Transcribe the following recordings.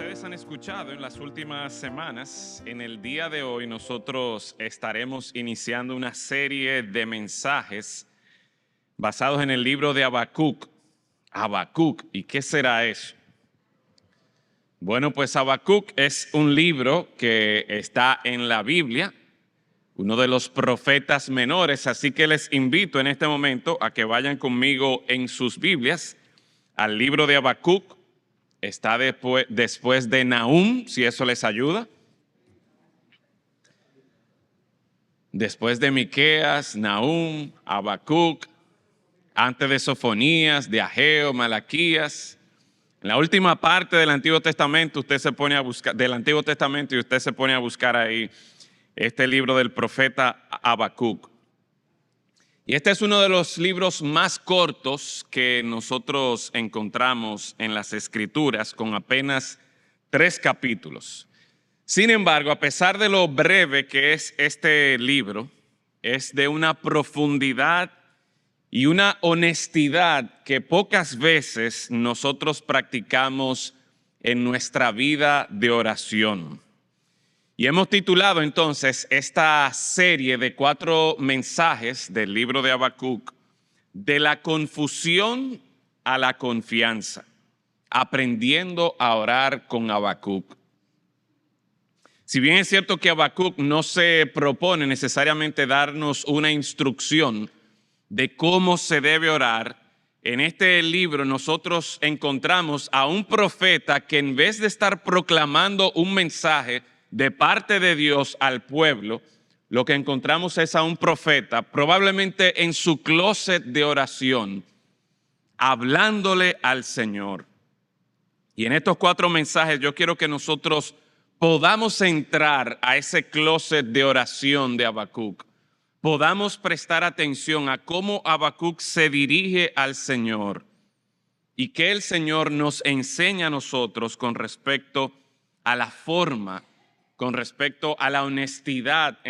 ustedes han escuchado en las últimas semanas, en el día de hoy nosotros estaremos iniciando una serie de mensajes basados en el libro de Habacuc. Habacuc, ¿y qué será eso? Bueno, pues Habacuc es un libro que está en la Biblia, uno de los profetas menores, así que les invito en este momento a que vayan conmigo en sus Biblias al libro de Habacuc. Está después de Nahum, si eso les ayuda. Después de Miqueas, Nahum, Habacuc, antes de Sofonías, de Ageo, Malaquías. En la última parte del Antiguo Testamento, usted se pone a buscar, y usted se pone a buscar ahí este libro del profeta Habacuc. Y este es uno de los libros más cortos que nosotros encontramos en las Escrituras, con apenas 3 capítulos. Sin embargo, a pesar de lo breve que es este libro, es de una profundidad y una honestidad que pocas veces nosotros practicamos en nuestra vida de oración. Y hemos titulado entonces esta serie de 4 mensajes del libro de Habacuc, de la confusión a la confianza, aprendiendo a orar con Habacuc. Si bien es cierto que Habacuc no se propone necesariamente darnos una instrucción de cómo se debe orar, en este libro nosotros encontramos a un profeta que en vez de estar proclamando un mensaje de parte de Dios al pueblo, lo que encontramos es a un profeta, probablemente en su closet de oración, hablándole al Señor. Y en estos 4 mensajes yo quiero que nosotros podamos entrar a ese closet de oración de Habacuc, podamos prestar atención a cómo Habacuc se dirige al Señor y que el Señor nos enseña a nosotros con respecto a la forma, con respecto a la honestidad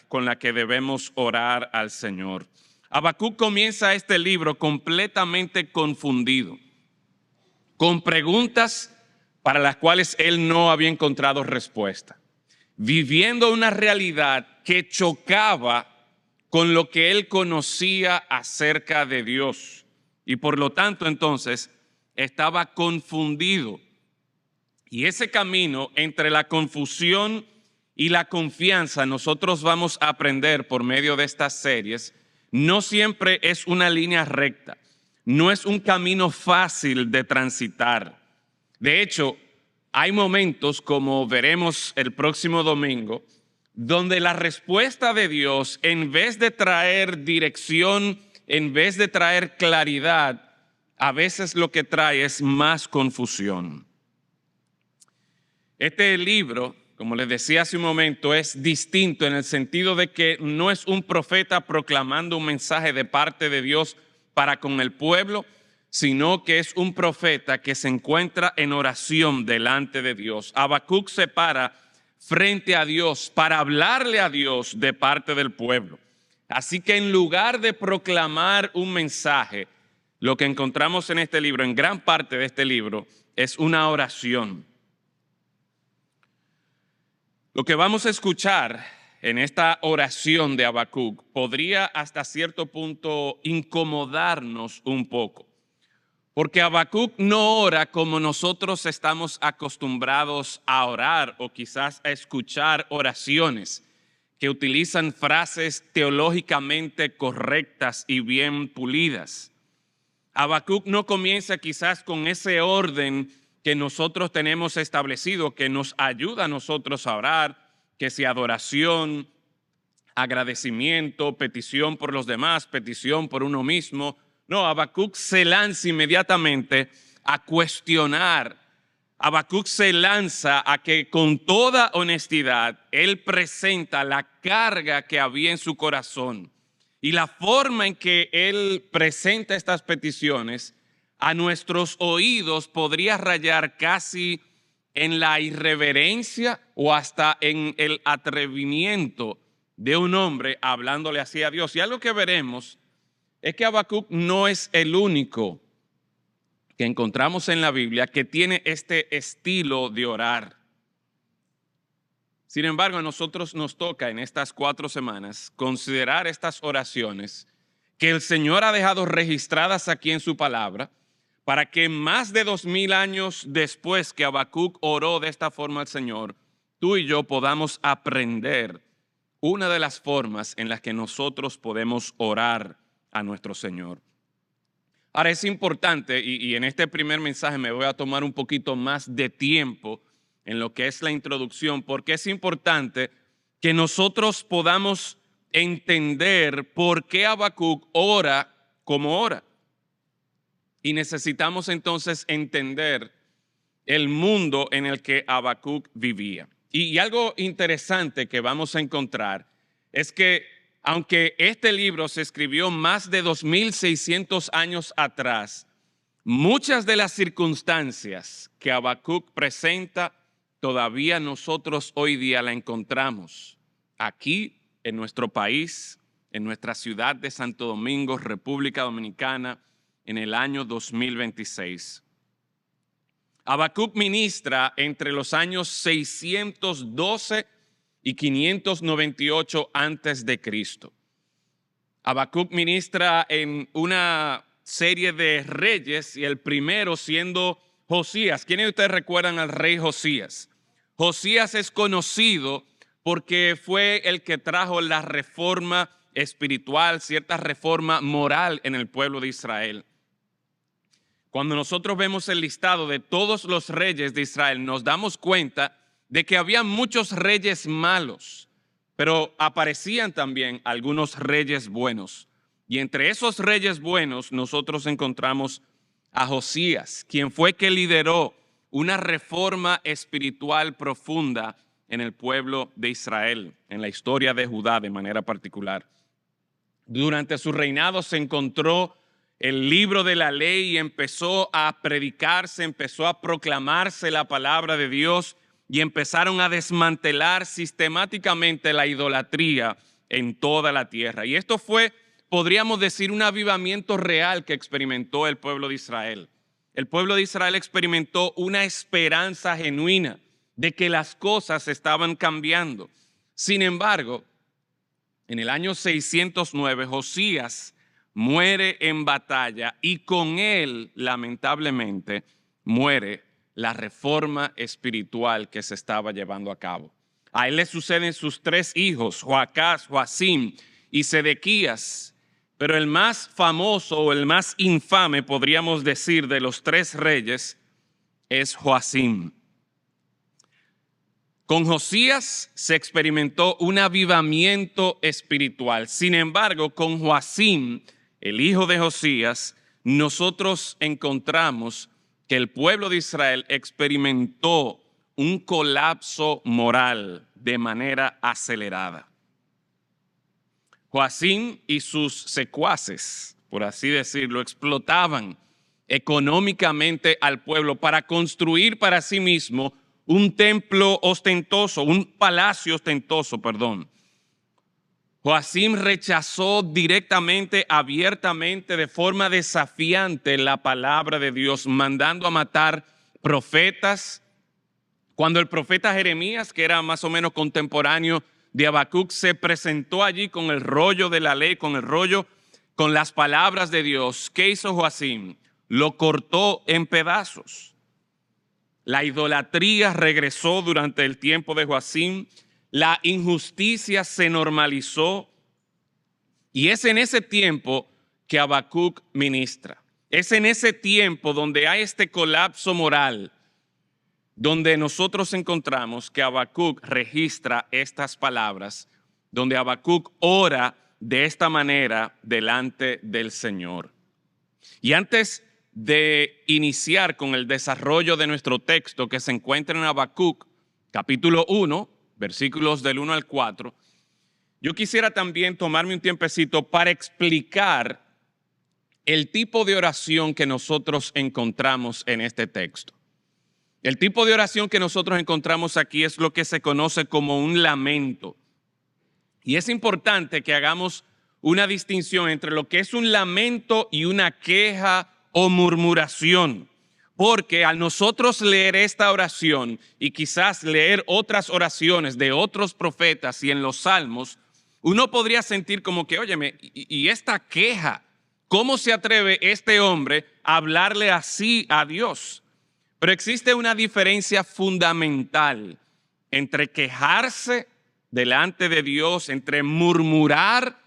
con la que debemos orar al Señor. Habacuc comienza este libro completamente confundido, con preguntas para las cuales él no había encontrado respuesta, viviendo una realidad que chocaba con lo que él conocía acerca de Dios. Y por lo tanto, entonces, estaba confundido. Y ese camino entre la confusión y la confianza, nosotros vamos a aprender por medio de estas series, no siempre es una línea recta, no es un camino fácil de transitar. De hecho, hay momentos, como veremos el próximo domingo, donde la respuesta de Dios, en vez de traer dirección, en vez de traer claridad, a veces lo que trae es más confusión. Este libro, como les decía hace un momento, es distinto en el sentido de que no es un profeta proclamando un mensaje de parte de Dios para con el pueblo, sino que es un profeta que se encuentra en oración delante de Dios. Habacuc se para frente a Dios para hablarle a Dios de parte del pueblo. Así que en lugar de proclamar un mensaje, lo que encontramos en este libro, en gran parte de este libro, es una oración. Lo que vamos a escuchar en esta oración de Habacuc podría hasta cierto punto incomodarnos un poco, porque Habacuc no ora como nosotros estamos acostumbrados a orar o quizás a escuchar oraciones que utilizan frases teológicamente correctas y bien pulidas. Habacuc no comienza quizás con ese orden que nosotros tenemos establecido, que nos ayuda a nosotros a orar, que sea adoración, agradecimiento, petición por los demás, petición por uno mismo. No, Habacuc se lanza inmediatamente a cuestionar. Habacuc se lanza a que con toda honestidad él presenta la carga que había en su corazón. Y la forma en que él presenta estas peticiones a nuestros oídos podría rayar casi en la irreverencia o hasta en el atrevimiento de un hombre hablándole así a Dios. Y algo que veremos es que Habacuc no es el único que encontramos en la Biblia que tiene este estilo de orar. Sin embargo, a nosotros nos toca en estas 4 semanas considerar estas oraciones que el Señor ha dejado registradas aquí en su palabra para que más de 2000 años después que Habacuc oró de esta forma al Señor, tú y yo podamos aprender una de las formas en las que nosotros podemos orar a nuestro Señor. Ahora es importante, y en este primer mensaje me voy a tomar un poquito más de tiempo en lo que es la introducción, porque es importante que nosotros podamos entender por qué Habacuc ora como ora. Y necesitamos entonces entender el mundo en el que Habacuc vivía. Y algo interesante que vamos a encontrar es que aunque este libro se escribió más de 2600 años atrás, muchas de las circunstancias que Habacuc presenta todavía nosotros hoy día la encontramos aquí en nuestro país, en nuestra ciudad de Santo Domingo, República Dominicana, en el año 2026. Habacuc ministra entre los años 612 y 598 antes de Cristo. Habacuc ministra en una serie de reyes y el primero siendo Josías. ¿Quiénes de ustedes recuerdan al rey Josías? Josías es conocido porque fue el que trajo la reforma espiritual, cierta reforma moral en el pueblo de Israel. Cuando nosotros vemos el listado de todos los reyes de Israel, nos damos cuenta de que había muchos reyes malos, pero aparecían también algunos reyes buenos. Y entre esos reyes buenos nosotros encontramos a Josías, quien fue que lideró una reforma espiritual profunda en el pueblo de Israel, en la historia de Judá de manera particular. Durante su reinado se encontró el libro de la ley y empezó a predicarse, empezó a proclamarse la palabra de Dios y empezaron a desmantelar sistemáticamente la idolatría en toda la tierra. Y esto fue, podríamos decir, un avivamiento real que experimentó el pueblo de Israel. El pueblo de Israel experimentó una esperanza genuina de que las cosas estaban cambiando. Sin embargo, en el año 609, Josías muere en batalla y con él, lamentablemente, muere la reforma espiritual que se estaba llevando a cabo. A él le suceden sus 3 hijos, Joacás, Joacim y Sedequías, pero el más famoso o el más infame, podríamos decir, de los 3 reyes es Joacim. Con Josías se experimentó un avivamiento espiritual. Sin embargo, con Joacim, el hijo de Josías, nosotros encontramos que el pueblo de Israel experimentó un colapso moral de manera acelerada. Joacim y sus secuaces, por así decirlo, explotaban económicamente al pueblo para construir para sí mismo un templo ostentoso, un palacio ostentoso, perdón. Joacim rechazó directamente, abiertamente, de forma desafiante la palabra de Dios, mandando a matar profetas. Cuando el profeta Jeremías, que era más o menos contemporáneo de Habacuc, se presentó allí con el rollo de la ley, con las palabras de Dios, ¿qué hizo Joacim? Lo cortó en pedazos. La idolatría regresó durante el tiempo de Joacim. La injusticia se normalizó y es en ese tiempo que Habacuc ministra. Es en ese tiempo donde hay este colapso moral, donde nosotros encontramos que Habacuc registra estas palabras, donde Habacuc ora de esta manera delante del Señor. Y antes de iniciar con el desarrollo de nuestro texto que se encuentra en Habacuc, capítulo 1, versículos del 1 al 4, yo quisiera también tomarme un tiempecito para explicar el tipo de oración que nosotros encontramos en este texto. El tipo de oración que nosotros encontramos aquí es lo que se conoce como un lamento. Y es importante que hagamos una distinción entre lo que es un lamento y una queja o murmuración. Porque al nosotros leer esta oración y quizás leer otras oraciones de otros profetas y en los salmos, uno podría sentir como que, óyeme, y esta queja, ¿cómo se atreve este hombre a hablarle así a Dios? Pero existe una diferencia fundamental entre quejarse delante de Dios, entre murmurar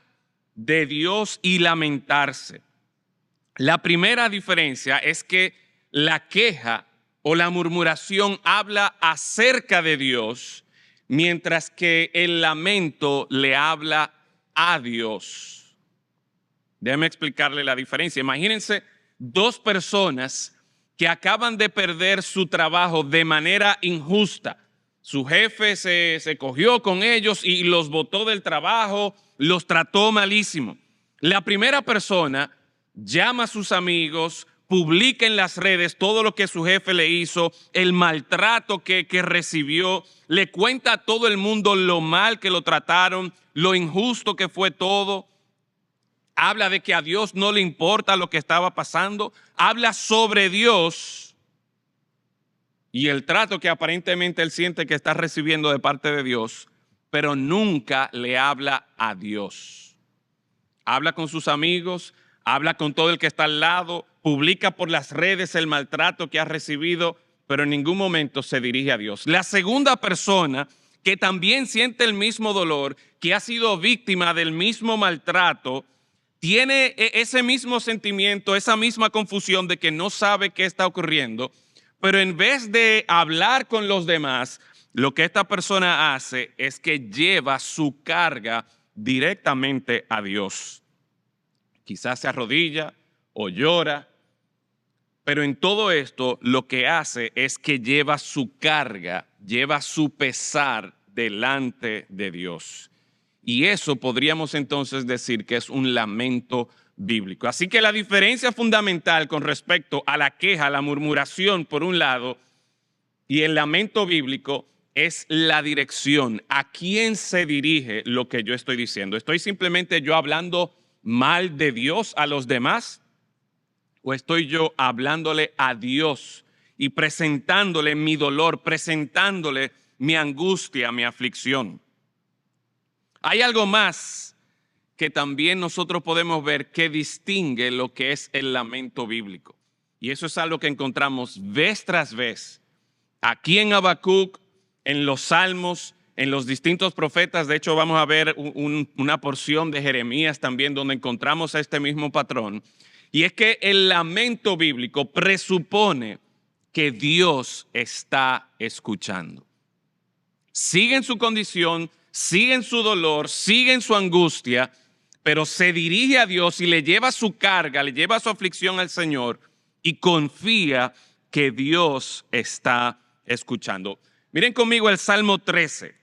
de Dios y lamentarse. La primera diferencia es que la queja o la murmuración habla acerca de Dios, mientras que el lamento le habla a Dios. Déjeme explicarle la diferencia. Imagínense dos personas que acaban de perder su trabajo de manera injusta. Su jefe se cogió con ellos y los botó del trabajo, los trató malísimo. La primera persona llama a sus amigos, publica en las redes todo lo que su jefe le hizo, el maltrato que recibió, le cuenta a todo el mundo lo mal que lo trataron, lo injusto que fue todo. Habla de que a Dios no le importa lo que estaba pasando, habla sobre Dios y el trato que aparentemente él siente que está recibiendo de parte de Dios, pero nunca le habla a Dios. Habla con sus amigos, habla con todo el que está al lado, publica por las redes el maltrato que ha recibido, pero en ningún momento se dirige a Dios. La segunda persona que también siente el mismo dolor, que ha sido víctima del mismo maltrato, tiene ese mismo sentimiento, esa misma confusión de que no sabe qué está ocurriendo, pero en vez de hablar con los demás, lo que esta persona hace es que lleva su carga directamente a Dios. Quizás se arrodilla o llora, pero en todo esto lo que hace es que lleva su carga, lleva su pesar delante de Dios. Y eso podríamos entonces decir que es un lamento bíblico. Así que la diferencia fundamental con respecto a la queja, la murmuración por un lado, y el lamento bíblico es la dirección. ¿A quién se dirige lo que yo estoy diciendo? ¿Estoy simplemente yo hablando mal de Dios a los demás? ¿O estoy yo hablándole a Dios y presentándole mi dolor, presentándole mi angustia, mi aflicción? Hay algo más que también nosotros podemos ver que distingue lo que es el lamento bíblico. Y eso es algo que encontramos vez tras vez aquí en Habacuc, en los Salmos, en los distintos profetas. De hecho, vamos a ver una porción de Jeremías también donde encontramos este mismo patrón. Y es que el lamento bíblico presupone que Dios está escuchando. Sigue en su condición, sigue en su dolor, sigue en su angustia, pero se dirige a Dios y le lleva su carga, le lleva su aflicción al Señor y confía que Dios está escuchando. Miren conmigo el Salmo 13.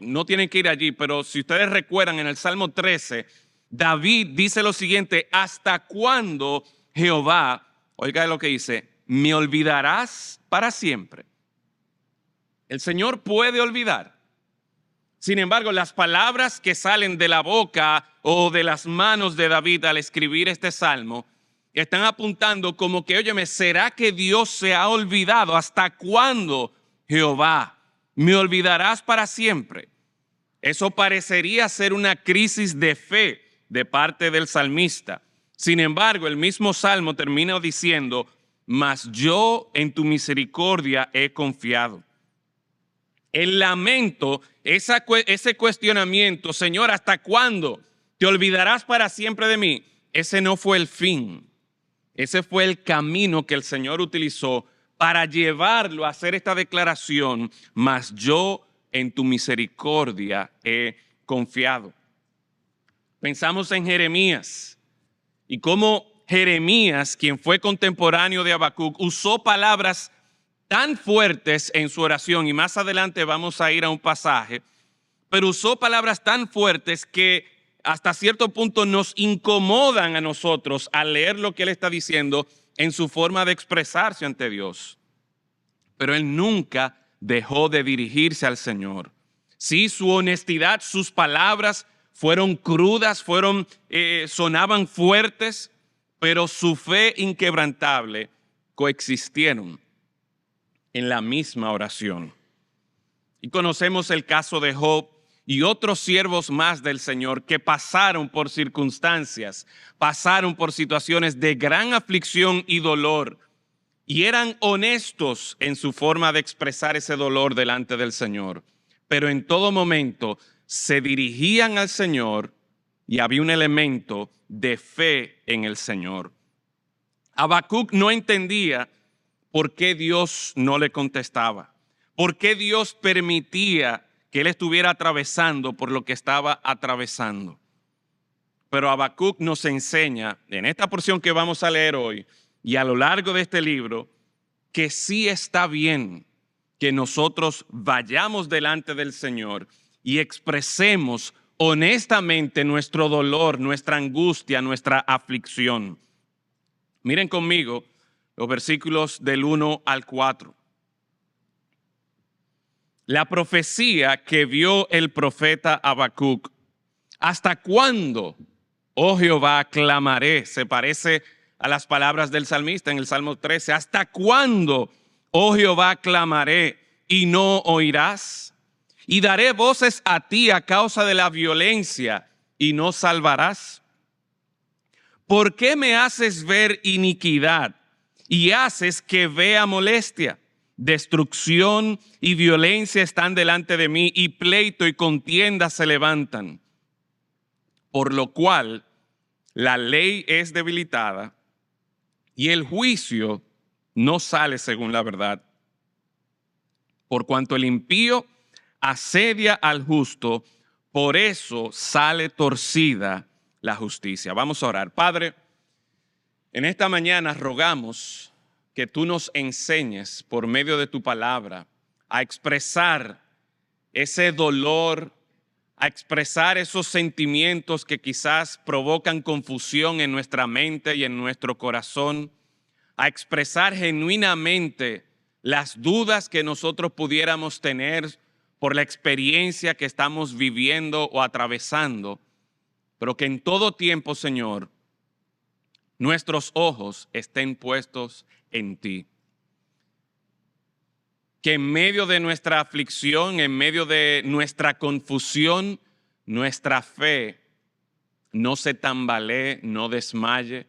No tienen que ir allí, pero si ustedes recuerdan en el Salmo 13, David dice lo siguiente: ¿hasta cuándo, Jehová, oiga lo que dice, me olvidarás para siempre? El Señor puede olvidar. Sin embargo, las palabras que salen de la boca o de las manos de David al escribir este salmo están apuntando como que, óyeme, ¿será que Dios se ha olvidado? ¿Hasta cuándo, Jehová, me olvidarás para siempre? Eso parecería ser una crisis de fe de parte del salmista. Sin embargo, el mismo salmo termina diciendo: mas yo en tu misericordia he confiado. El lamento, ese cuestionamiento, Señor, ¿hasta cuándo te olvidarás para siempre de mí? Ese no fue el fin. Ese fue el camino que el Señor utilizó para llevarlo a hacer esta declaración: mas yo en tu misericordia he confiado. Pensamos en Jeremías y cómo Jeremías, quien fue contemporáneo de Habacuc, usó palabras tan fuertes en su oración, y más adelante vamos a ir a un pasaje, pero usó palabras tan fuertes que hasta cierto punto nos incomodan a nosotros al leer lo que él está diciendo en su forma de expresarse ante Dios. Pero él nunca dejó de dirigirse al Señor. Sí, su honestidad, sus palabras fueron crudas, sonaban fuertes, pero su fe inquebrantable coexistieron en la misma oración. Y conocemos el caso de Job y otros siervos más del Señor que pasaron por circunstancias, pasaron por situaciones de gran aflicción y dolor, y eran honestos en su forma de expresar ese dolor delante del Señor. Pero en todo momento se dirigían al Señor y había un elemento de fe en el Señor. Habacuc no entendía por qué Dios no le contestaba, por qué Dios permitía que él estuviera atravesando por lo que estaba atravesando. Pero Habacuc nos enseña en esta porción que vamos a leer hoy y a lo largo de este libro que sí está bien que nosotros vayamos delante del Señor y expresemos honestamente nuestro dolor, nuestra angustia, nuestra aflicción. Miren conmigo los versículos del 1 al 4. La profecía que vio el profeta Habacuc. ¿Hasta cuándo, oh Jehová, clamaré? Se parece a las palabras del salmista en el Salmo 13. ¿Hasta cuándo, oh Jehová, clamaré y no oirás? Y daré voces a ti a causa de la violencia y no salvarás. ¿Por qué me haces ver iniquidad y haces que vea molestia? Destrucción y violencia están delante de mí y pleito y contienda se levantan. Por lo cual la ley es debilitada y el juicio no sale según la verdad. Por cuanto el impío asedia al justo, por eso sale torcida la justicia. Vamos a orar. Padre, en esta mañana rogamos que tú nos enseñes por medio de tu palabra a expresar ese dolor, a expresar esos sentimientos que quizás provocan confusión en nuestra mente y en nuestro corazón, a expresar genuinamente las dudas que nosotros pudiéramos tener por la experiencia que estamos viviendo o atravesando, pero que en todo tiempo, Señor, nuestros ojos estén puestos en ti. Que en medio de nuestra aflicción, en medio de nuestra confusión, nuestra fe no se tambalee, no desmaye,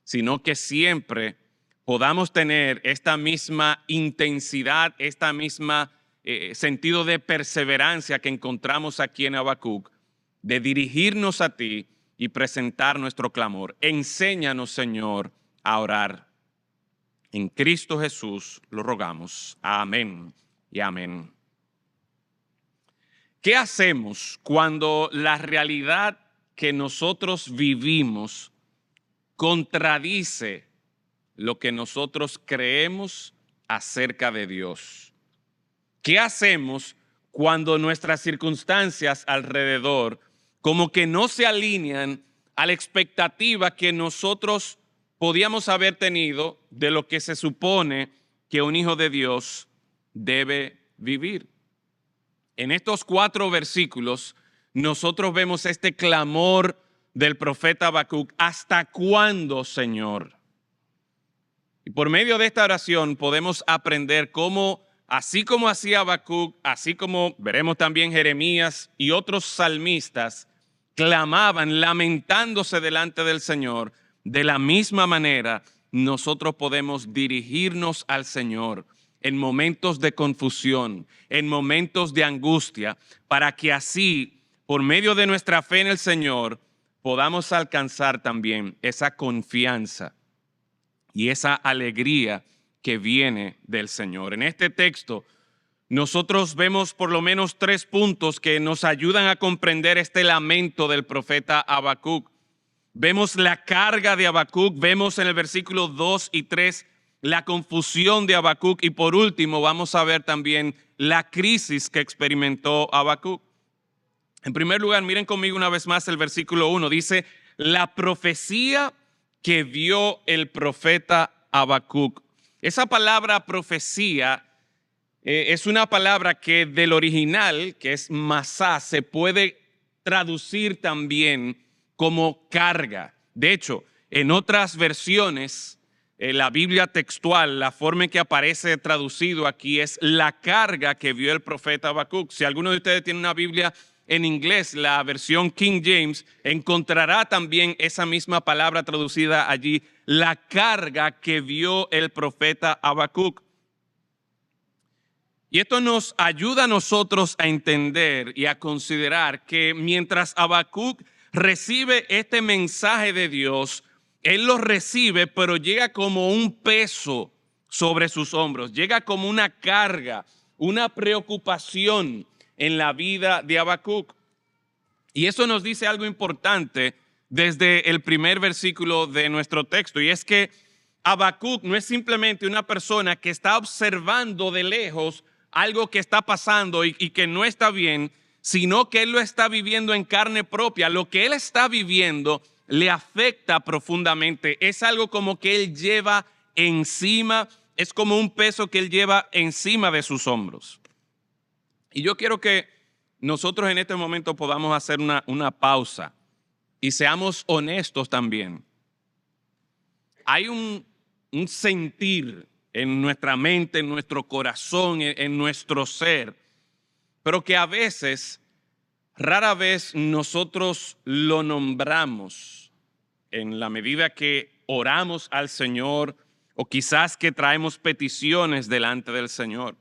sino que siempre podamos tener esta misma intensidad, esta misma sentido de perseverancia que encontramos aquí en Habacuc, de dirigirnos a ti y presentar nuestro clamor. Enséñanos, Señor, a orar. En Cristo Jesús lo rogamos. Amén y amén. ¿Qué hacemos cuando la realidad que nosotros vivimos contradice lo que nosotros creemos acerca de Dios? ¿Qué hacemos cuando nuestras circunstancias alrededor como que no se alinean a la expectativa que nosotros podíamos haber tenido de lo que se supone que un hijo de Dios debe vivir? En estos 4 versículos nosotros vemos este clamor del profeta Habacuc. ¿Hasta cuándo, Señor? Y por medio de esta oración podemos aprender cómo, así como hacía Habacuc, así como veremos también Jeremías y otros salmistas, clamaban lamentándose delante del Señor, de la misma manera nosotros podemos dirigirnos al Señor en momentos de confusión, en momentos de angustia, para que así, por medio de nuestra fe en el Señor, podamos alcanzar también esa confianza y esa alegría que viene del Señor. En este texto, nosotros vemos por lo menos 3 puntos que nos ayudan a comprender este lamento del profeta Habacuc. Vemos la carga de Habacuc, vemos en el versículo 2 y 3 la confusión de Habacuc y por último vamos a ver también la crisis que experimentó Habacuc. En primer lugar, miren conmigo una vez más el versículo 1, dice, la profecía que vio el profeta Habacuc. Esa palabra profecía es una palabra que del original, que es masá, se puede traducir también como carga. De hecho, en otras versiones la Biblia textual, la forma en que aparece traducido aquí es la carga que vio el profeta Habacuc. Si alguno de ustedes tiene una Biblia en inglés, la versión King James, encontrará también esa misma palabra traducida allí, la carga que vio el profeta Habacuc. Y esto nos ayuda a nosotros a entender y a considerar que mientras Habacuc recibe este mensaje de Dios, él lo recibe, pero llega como un peso sobre sus hombros, llega como una carga, una preocupación en la vida de Habacuc. Y eso nos dice algo importante desde el primer versículo de nuestro texto, y es que Habacuc no es simplemente una persona que está observando de lejos algo que está pasando y que no está bien, sino que él lo está viviendo en carne propia. Lo que él está viviendo le afecta profundamente. Es algo como que él lleva encima, es como un peso que él lleva encima de sus hombros. Y yo quiero que nosotros en este momento podamos hacer una pausa y seamos honestos también. Hay un sentir en nuestra mente, en nuestro corazón, en nuestro ser, pero que a veces, rara vez nosotros lo nombramos en la medida que oramos al Señor o quizás que traemos peticiones delante del Señor.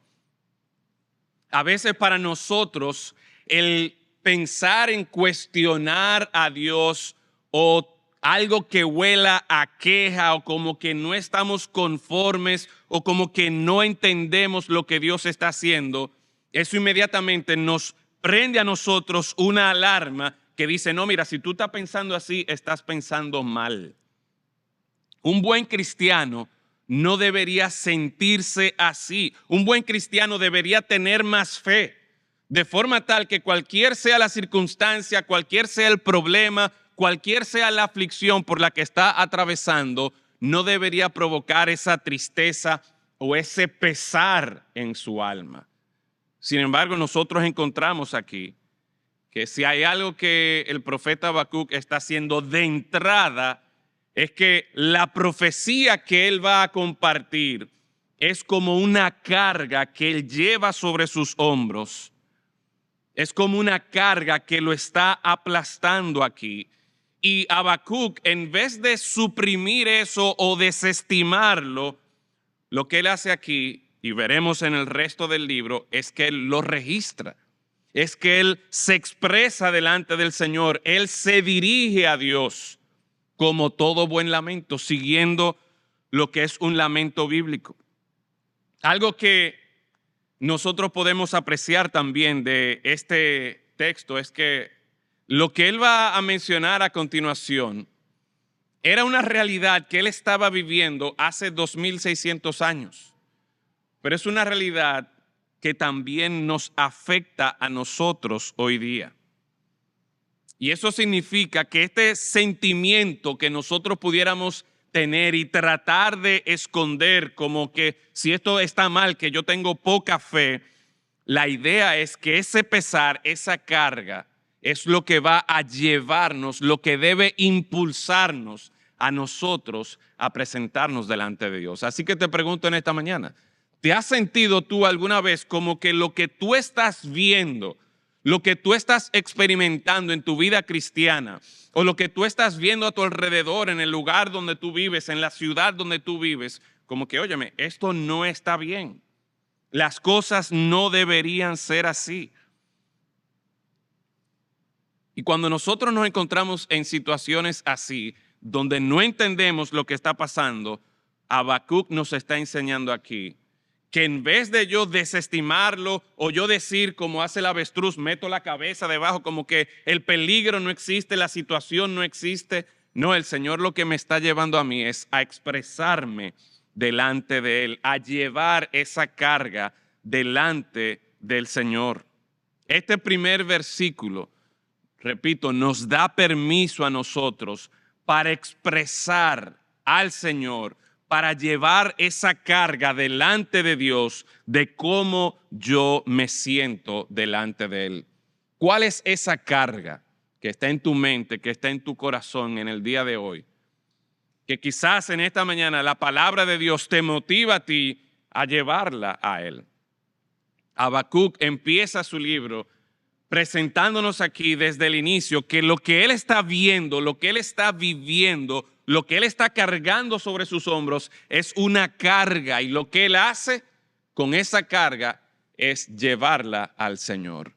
A veces para nosotros el pensar en cuestionar a Dios o algo que huela a queja o como que no estamos conformes o como que no entendemos lo que Dios está haciendo, eso inmediatamente nos prende a nosotros una alarma que dice, no, mira, si tú estás pensando así, estás pensando mal. Un buen cristiano no debería sentirse así. Un buen cristiano debería tener más fe, de forma tal que cualquier sea la circunstancia, cualquier sea el problema, cualquier sea la aflicción por la que está atravesando, no debería provocar esa tristeza o ese pesar en su alma. Sin embargo, nosotros encontramos aquí que si hay algo que el profeta Habacuc está haciendo de entrada, es que la profecía que él va a compartir es como una carga que él lleva sobre sus hombros. Es como una carga que lo está aplastando aquí. Y Habacuc, en vez de suprimir eso o desestimarlo, lo que él hace aquí, y veremos en el resto del libro, es que él lo registra. Es que él se expresa delante del Señor. Él se dirige a Dios como todo buen lamento, siguiendo lo que es un lamento bíblico. Algo que nosotros podemos apreciar también de este texto es que lo que él va a mencionar a continuación era una realidad que él estaba viviendo hace 2600 años, pero es una realidad que también nos afecta a nosotros hoy día. Y eso significa que este sentimiento que nosotros pudiéramos tener y tratar de esconder como que si esto está mal, que yo tengo poca fe, la idea es que ese pesar, esa carga, es lo que va a llevarnos, lo que debe impulsarnos a nosotros a presentarnos delante de Dios. Así que te pregunto en esta mañana, ¿te has sentido tú alguna vez como que lo que tú estás viendo, lo que tú estás experimentando en tu vida cristiana o lo que tú estás viendo a tu alrededor en el lugar donde tú vives, en la ciudad donde tú vives, como que, óyeme, esto no está bien? Las cosas no deberían ser así. Y cuando nosotros nos encontramos en situaciones así, donde no entendemos lo que está pasando, Habacuc nos está enseñando aquí que en vez de yo desestimarlo o yo decir como hace el avestruz, meto la cabeza debajo como que el peligro no existe, la situación no existe. No, el Señor lo que me está llevando a mí es a expresarme delante de Él, a llevar esa carga delante del Señor. Este primer versículo, repito, nos da permiso a nosotros para expresar al Señor, para llevar esa carga delante de Dios de cómo yo me siento delante de Él. ¿Cuál es esa carga que está en tu mente, que está en tu corazón en el día de hoy? que quizás en esta mañana la palabra de Dios te motiva a ti a llevarla a Él. Habacuc empieza su libro presentándonos aquí desde el inicio que lo que él está viendo, lo que él está viviendo, lo que él está cargando sobre sus hombros es una carga, y lo que él hace con esa carga es llevarla al Señor.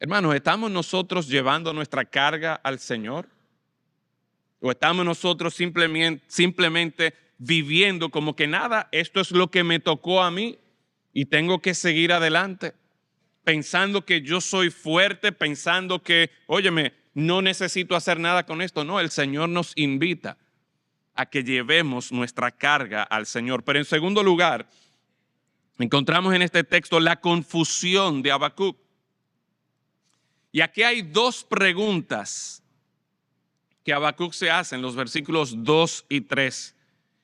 Hermanos, ¿estamos nosotros llevando nuestra carga al Señor? ¿O estamos nosotros simplemente viviendo como que nada, esto es lo que me tocó a mí y tengo que seguir adelante? Pensando que yo soy fuerte, pensando que, óyeme, no necesito hacer nada con esto. No, el Señor nos invita a que llevemos nuestra carga al Señor. Pero en segundo lugar, encontramos en este texto la confusión de Habacuc. Y aquí hay dos preguntas que Habacuc se hace en los versículos 2 y 3.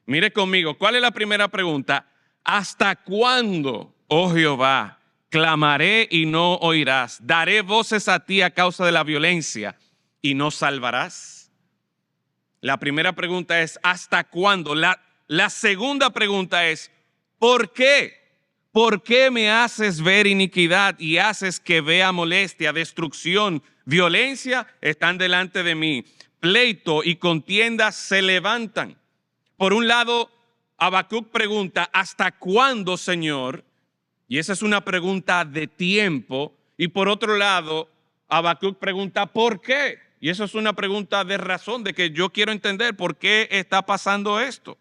Mire conmigo, ¿cuál es la primera pregunta? ¿Hasta cuándo, oh Jehová, clamaré y no oirás? ¿Daré voces a ti a causa de la violencia y no salvarás? La primera pregunta es, ¿hasta cuándo? La segunda pregunta es, ¿por qué? ¿Por qué me haces ver iniquidad y haces que vea molestia, destrucción, violencia? Están delante de mí. Pleito y contienda se levantan. Por un lado, Habacuc pregunta, ¿hasta cuándo, Señor? Y esa es una pregunta de tiempo. Y por otro lado, Habacuc pregunta, ¿por qué? Y eso es una pregunta de razón, de que yo quiero entender por qué está pasando esto.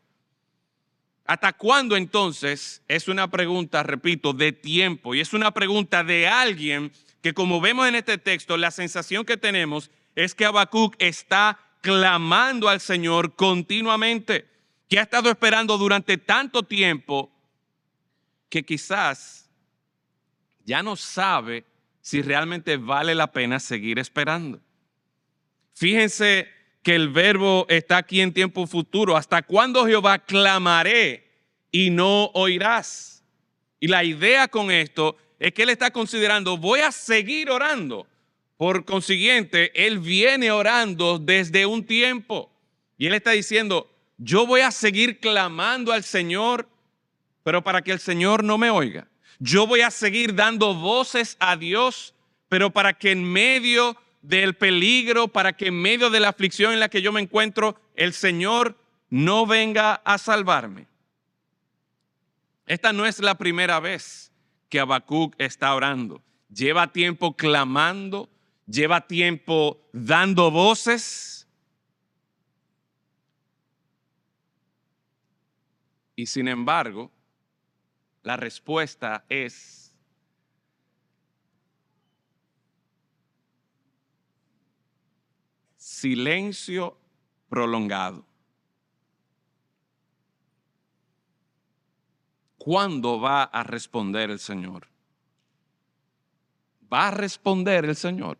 ¿Hasta cuándo entonces? Es una pregunta, repito, de tiempo. Y es una pregunta de alguien que, como vemos en este texto, la sensación que tenemos es que Habacuc está clamando al Señor continuamente, que ha estado esperando durante tanto tiempo que quizás ya no sabe si realmente vale la pena seguir esperando. Fíjense que el verbo está aquí en tiempo futuro. ¿Hasta cuándo, Jehová, clamaré y no oirás? Y la idea con esto es que él está considerando, voy a seguir orando. Por consiguiente, él viene orando desde un tiempo. Y él está diciendo, yo voy a seguir clamando al Señor, pero para que el Señor no me oiga. Yo voy a seguir dando voces a Dios, pero para que en medio del peligro, para que en medio de la aflicción en la que yo me encuentro, el Señor no venga a salvarme. Esta no es la primera vez que Habacuc está orando. Lleva tiempo clamando, lleva tiempo dando voces. Y sin embargo, la respuesta es silencio prolongado. ¿Cuándo va a responder el Señor? ¿Va a responder el Señor?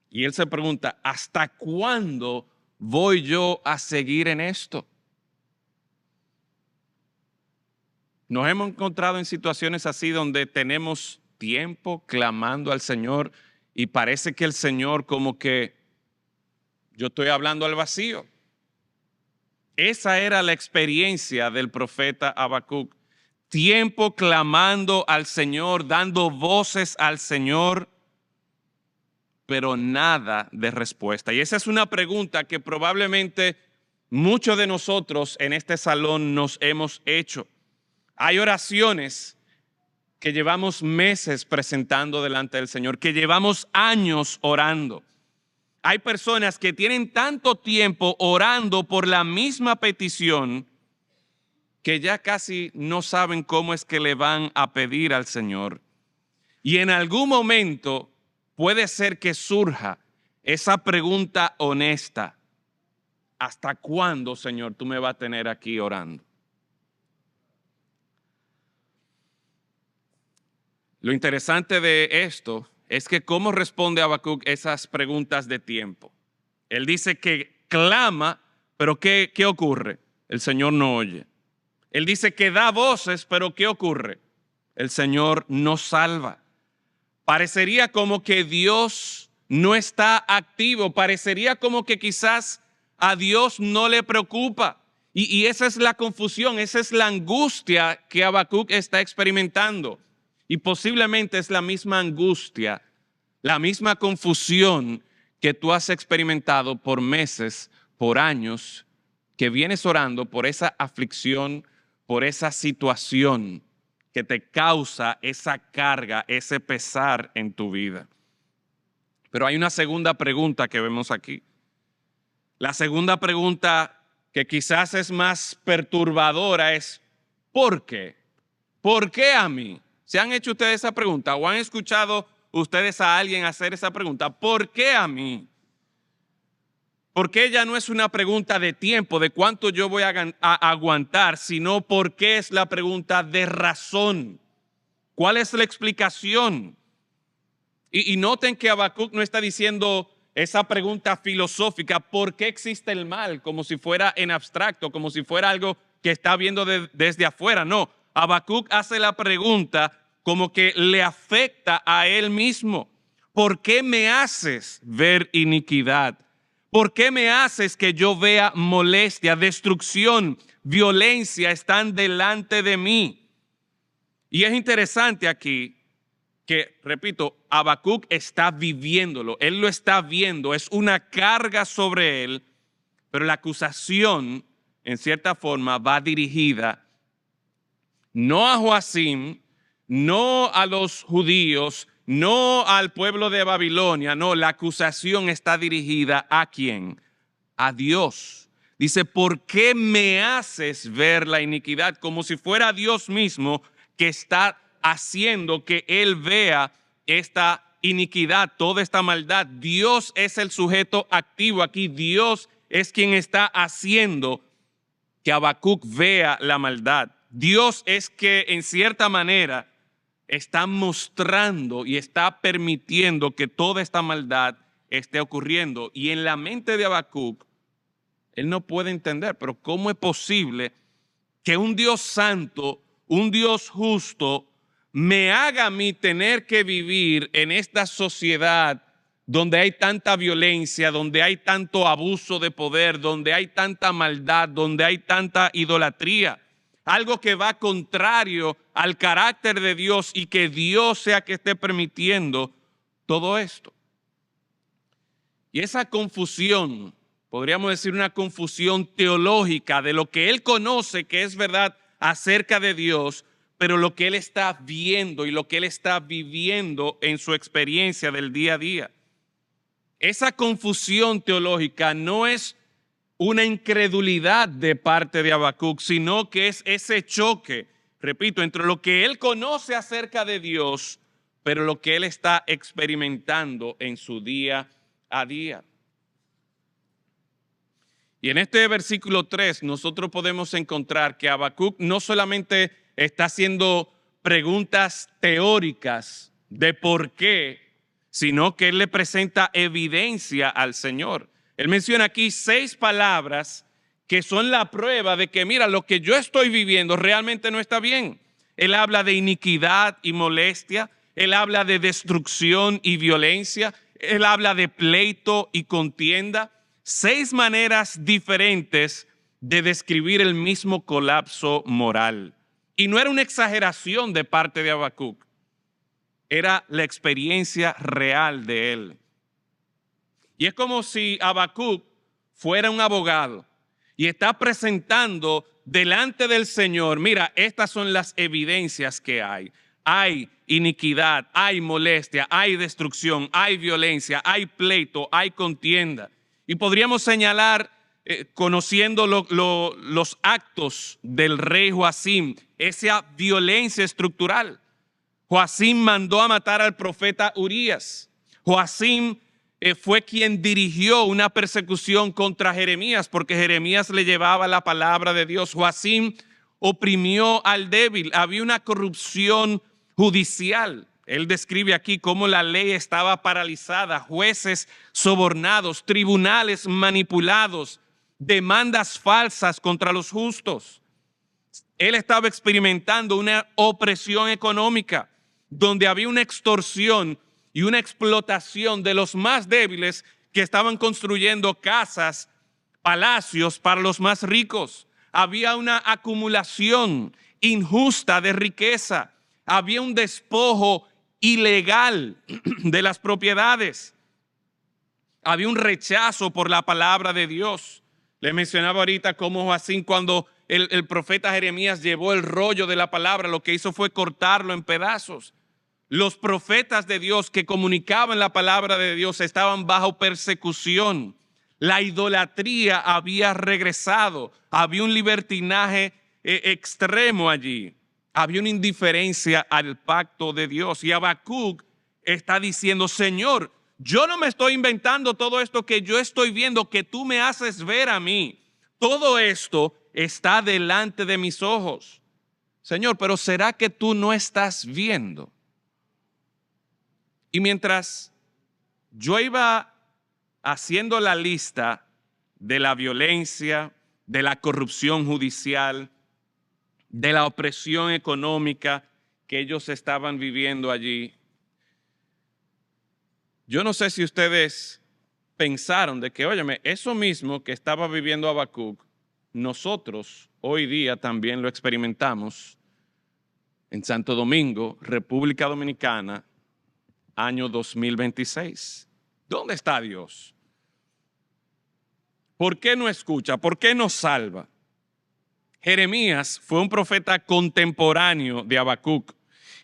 Y él se pregunta, ¿hasta cuándo voy yo a seguir en esto? Nos hemos encontrado en situaciones así donde tenemos tiempo clamando al Señor y parece que el Señor como que yo estoy hablando al vacío. Esa era la experiencia del profeta Habacuc. Tiempo clamando al Señor, dando voces al Señor, pero nada de respuesta. Y esa es una pregunta que probablemente muchos de nosotros en este salón nos hemos hecho. Hay oraciones que llevamos meses presentando delante del Señor, que llevamos años orando. Hay personas que tienen tanto tiempo orando por la misma petición que ya casi no saben cómo es que le van a pedir al Señor. Y en algún momento puede ser que surja esa pregunta honesta. ¿Hasta cuándo, Señor, tú me vas a tener aquí orando? Lo interesante de esto es que cómo responde Habacuc esas preguntas de tiempo. Él dice que clama, pero ¿qué ocurre? El Señor no oye. Él dice que da voces, pero ¿qué ocurre? El Señor no salva. Parecería como que Dios no está activo. Parecería como que quizás a Dios no le preocupa. Y esa es la confusión, esa es la angustia que Habacuc está experimentando. Y posiblemente es la misma angustia, la misma confusión que tú has experimentado por meses, por años, que vienes orando por esa aflicción, por esa situación que te causa esa carga, ese pesar en tu vida. Pero hay una segunda pregunta que vemos aquí. La segunda pregunta, que quizás es más perturbadora, es ¿por qué? ¿Por qué a mí? ¿Se han hecho ustedes esa pregunta o han escuchado ustedes a alguien hacer esa pregunta? ¿Por qué a mí? Porque ya no es una pregunta de tiempo, de cuánto yo voy a aguantar, sino porque es la pregunta de razón. ¿Cuál es la explicación? Y noten que Habacuc no está diciendo esa pregunta filosófica, ¿por qué existe el mal? Como si fuera en abstracto, como si fuera algo que está viendo desde afuera. No, Habacuc hace la pregunta como que le afecta a él mismo. ¿Por qué me haces ver iniquidad? ¿Por qué me haces que yo vea molestia, destrucción, violencia están delante de mí? Y es interesante aquí que, repito, Habacuc está viviéndolo, él lo está viendo, es una carga sobre él, pero la acusación, en cierta forma, va dirigida no a Joacim, no a los judíos, no al pueblo de Babilonia, no, la acusación está dirigida ¿a quién? A Dios. Dice, ¿por qué me haces ver la iniquidad? Como si fuera Dios mismo que está haciendo que él vea esta iniquidad, toda esta maldad. Dios es el sujeto activo aquí. Dios es quien está haciendo que Habacuc vea la maldad. Dios es que en cierta manera está mostrando y está permitiendo que toda esta maldad esté ocurriendo. Y en la mente de Habacuc, él no puede entender, pero ¿cómo es posible que un Dios santo, un Dios justo, me haga a mí tener que vivir en esta sociedad donde hay tanta violencia, donde hay tanto abuso de poder, donde hay tanta maldad, donde hay tanta idolatría? Algo que va contrario al carácter de Dios y que Dios sea que esté permitiendo todo esto. Y esa confusión, podríamos decir una confusión teológica de lo que él conoce que es verdad acerca de Dios, pero lo que él está viendo y lo que él está viviendo en su experiencia del día a día. Esa confusión teológica no es una incredulidad de parte de Habacuc, sino que es ese choque, repito, entre lo que él conoce acerca de Dios, pero lo que él está experimentando en su día a día. Y en este versículo 3 nosotros podemos encontrar que Habacuc no solamente está haciendo preguntas teóricas de por qué, sino que él le presenta evidencia al Señor. Él menciona aquí 6 palabras que son la prueba de que, mira, lo que yo estoy viviendo realmente no está bien. Él habla de iniquidad y molestia, él habla de destrucción y violencia, él habla de pleito y contienda. 6 maneras diferentes de describir el mismo colapso moral. Y no era una exageración de parte de Habacuc, era la experiencia real de él. Y es como si Habacuc fuera un abogado y está presentando delante del Señor, mira, estas son las evidencias que hay. Hay iniquidad, hay molestia, hay destrucción, hay violencia, hay pleito, hay contienda. Y podríamos señalar, conociendo los actos del rey Joacim, esa violencia estructural. Joacim mandó a matar al profeta Urías. Joacim fue quien dirigió una persecución contra Jeremías, porque Jeremías le llevaba la palabra de Dios. Joacim oprimió al débil. Había una corrupción judicial. Él describe aquí cómo la ley estaba paralizada, jueces sobornados, tribunales manipulados, demandas falsas contra los justos. Él estaba experimentando una opresión económica, donde había una extorsión y una explotación de los más débiles que estaban construyendo casas, palacios para los más ricos. Había una acumulación injusta de riqueza. Había un despojo ilegal de las propiedades. Había un rechazo por la palabra de Dios. Le mencionaba ahorita cómo Joacín, cuando el profeta Jeremías llevó el rollo de la palabra, lo que hizo fue cortarlo en pedazos. Los profetas de Dios que comunicaban la palabra de Dios estaban bajo persecución. La idolatría había regresado. Había un libertinaje extremo allí. Había una indiferencia al pacto de Dios. Y Habacuc está diciendo, Señor, yo no me estoy inventando todo esto que yo estoy viendo, que tú me haces ver a mí. Todo esto está delante de mis ojos. Señor, pero ¿será que tú no estás viendo? Y mientras yo iba haciendo la lista de la violencia, de la corrupción judicial, de la opresión económica que ellos estaban viviendo allí, yo no sé si ustedes pensaron de que, óyeme, eso mismo que estaba viviendo Habacuc, nosotros hoy día también lo experimentamos en Santo Domingo, República Dominicana, año 2026. ¿Dónde está Dios? ¿Por qué no escucha? ¿Por qué no salva? Jeremías fue un profeta contemporáneo de Habacuc.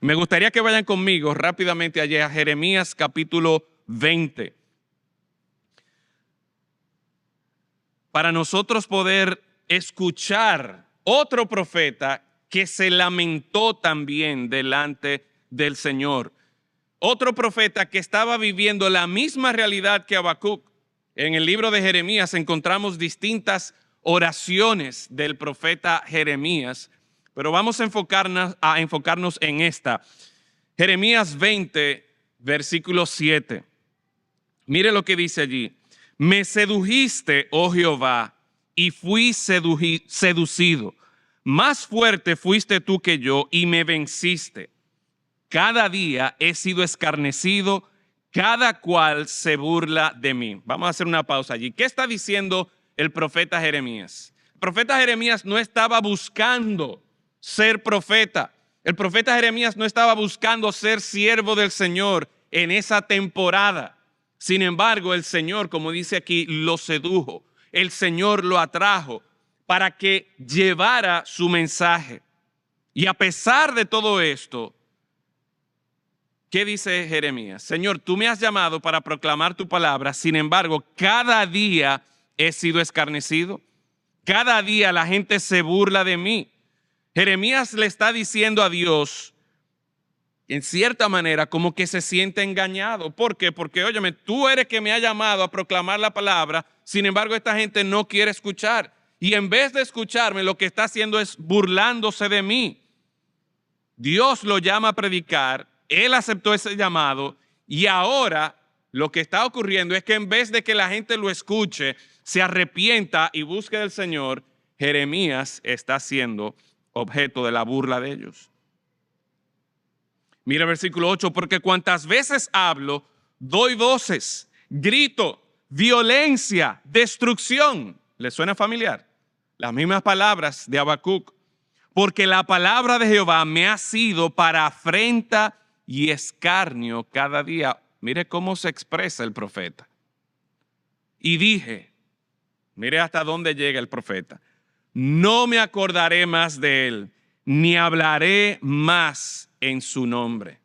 Me gustaría que vayan conmigo rápidamente allá a Jeremías capítulo 20. Para nosotros poder escuchar otro profeta que se lamentó también delante del Señor. Otro profeta que estaba viviendo la misma realidad que Habacuc. En el libro de Jeremías encontramos distintas oraciones del profeta Jeremías, pero vamos a enfocarnos en esta. Jeremías 20, versículo 7. Mire lo que dice allí. Me sedujiste, oh Jehová, y fui seducido. Más fuerte fuiste tú que yo y me venciste. Cada día he sido escarnecido, cada cual se burla de mí. Vamos a hacer una pausa allí. ¿Qué está diciendo el profeta Jeremías? El profeta Jeremías no estaba buscando ser profeta. El profeta Jeremías no estaba buscando ser siervo del Señor en esa temporada. Sin embargo, el Señor, como dice aquí, lo sedujo. El Señor lo atrajo para que llevara su mensaje. Y a pesar de todo esto, ¿qué dice Jeremías? Señor, tú me has llamado para proclamar tu palabra, sin embargo, cada día he sido escarnecido. Cada día la gente se burla de mí. Jeremías le está diciendo a Dios, en cierta manera, como que se siente engañado. ¿Por qué? Porque, óyeme, tú eres que me ha llamado a proclamar la palabra, sin embargo, esta gente no quiere escuchar. Y en vez de escucharme, lo que está haciendo es burlándose de mí. Dios lo llama a predicar. Él aceptó ese llamado y ahora lo que está ocurriendo es que en vez de que la gente lo escuche, se arrepienta y busque del Señor, Jeremías está siendo objeto de la burla de ellos. Mira el versículo 8, porque cuantas veces hablo, doy voces, grito, violencia, destrucción. ¿Les suena familiar? Las mismas palabras de Habacuc. Porque la palabra de Jehová me ha sido para afrenta y escarnio cada día. Mire cómo se expresa el profeta. Y dije, mire hasta dónde llega el profeta, no me acordaré más de él, ni hablaré más en su nombre.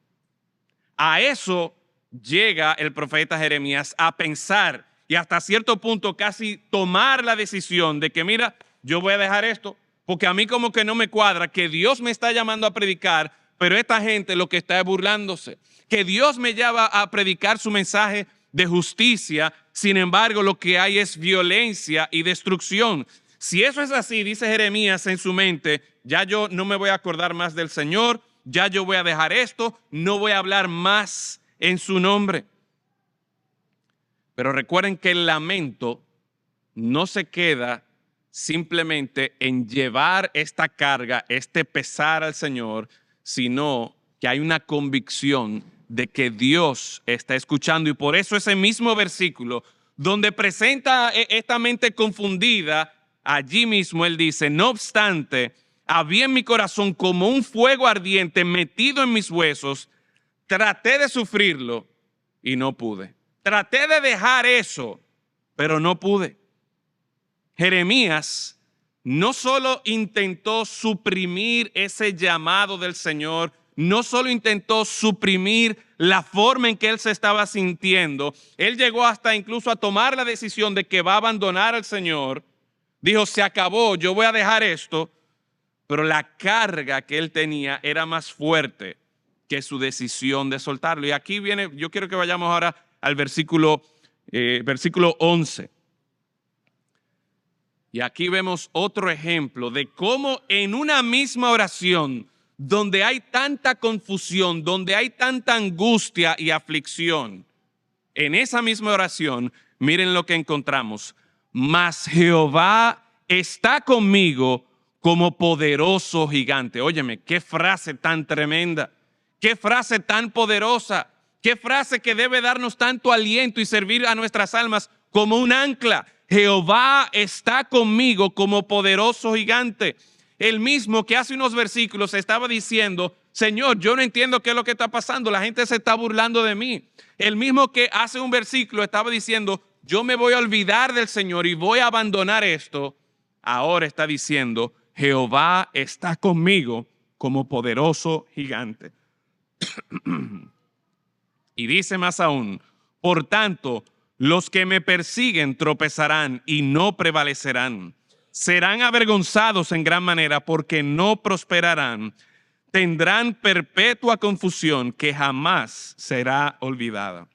A eso llega el profeta Jeremías a pensar y hasta cierto punto casi tomar la decisión de que mira, yo voy a dejar esto, porque a mí como que no me cuadra que Dios me está llamando a predicar, pero esta gente lo que está es burlándose. Que Dios me llama a predicar su mensaje de justicia, sin embargo lo que hay es violencia y destrucción. Si eso es así, dice Jeremías en su mente, ya yo no me voy a acordar más del Señor, ya yo voy a dejar esto, no voy a hablar más en su nombre. Pero recuerden que el lamento no se queda simplemente en llevar esta carga, este pesar al Señor, sino que hay una convicción de que Dios está escuchando. Y por eso ese mismo versículo, donde presenta esta mente confundida, allí mismo él dice, no obstante, había en mi corazón como un fuego ardiente metido en mis huesos. Traté de sufrirlo y no pude. Traté de dejar eso, pero no pude. Jeremías no solo intentó suprimir ese llamado del Señor, no solo intentó suprimir la forma en que él se estaba sintiendo, él llegó hasta incluso a tomar la decisión de que va a abandonar al Señor. Dijo, se acabó, yo voy a dejar esto, pero la carga que él tenía era más fuerte que su decisión de soltarlo. Y aquí viene, yo quiero que vayamos ahora al versículo 11. Y aquí vemos otro ejemplo de cómo en una misma oración, donde hay tanta confusión, donde hay tanta angustia y aflicción, en esa misma oración, miren lo que encontramos. Mas Jehová está conmigo como poderoso gigante. Óyeme, qué frase tan tremenda, qué frase tan poderosa, qué frase que debe darnos tanto aliento y servir a nuestras almas como un ancla. Jehová está conmigo como poderoso gigante. El mismo que hace unos versículos estaba diciendo, Señor, yo no entiendo qué es lo que está pasando, la gente se está burlando de mí. El mismo que hace un versículo estaba diciendo, yo me voy a olvidar del Señor y voy a abandonar esto. Ahora está diciendo, Jehová está conmigo como poderoso gigante. Y dice más aún, por tanto, los que me persiguen tropezarán y no prevalecerán. Serán avergonzados en gran manera porque no prosperarán. Tendrán perpetua confusión que jamás será olvidada.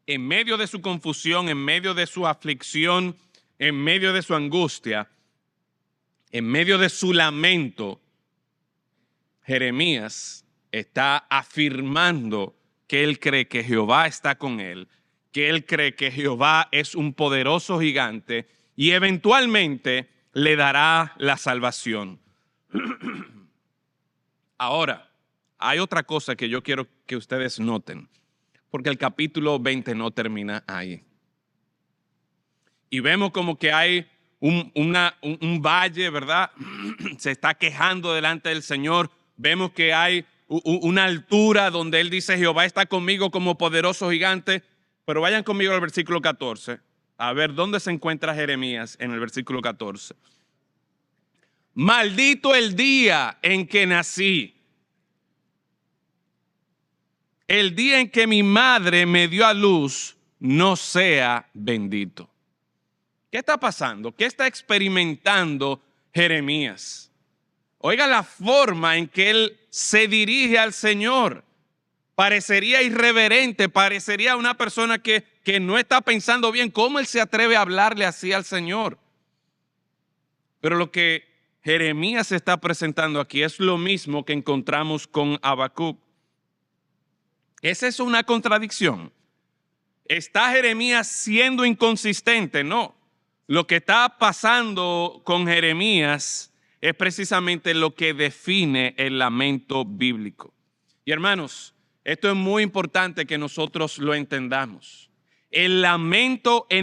En medio de su confusión, en medio de su aflicción, en medio de su angustia, en medio de su lamento, Jeremías está afirmando que él cree que Jehová está con él, que él cree que Jehová es un poderoso gigante y eventualmente le dará la salvación. Ahora, hay otra cosa que yo quiero que ustedes noten, porque el capítulo 20 no termina ahí. Y vemos como que hay un valle, ¿verdad? Se está quejando delante del Señor. Vemos que hay una altura donde él dice, Jehová está conmigo como poderoso gigante. Pero vayan conmigo al versículo 14. A ver, ¿dónde se encuentra Jeremías en el versículo 14? Maldito el día en que nací. El día en que mi madre me dio a luz, no sea bendito. ¿Qué está pasando? ¿Qué está experimentando Jeremías? Oiga la forma en que él se dirige al Señor. Parecería irreverente, parecería una persona que no está pensando bien. ¿Cómo él se atreve a hablarle así al Señor? Pero lo que Jeremías está presentando aquí es lo mismo que encontramos con Habacuc. ¿Es eso una contradicción? ¿Está Jeremías siendo inconsistente? No. Lo que está pasando con Jeremías es precisamente lo que define el lamento bíblico. Y hermanos, esto es muy importante que nosotros lo entendamos. En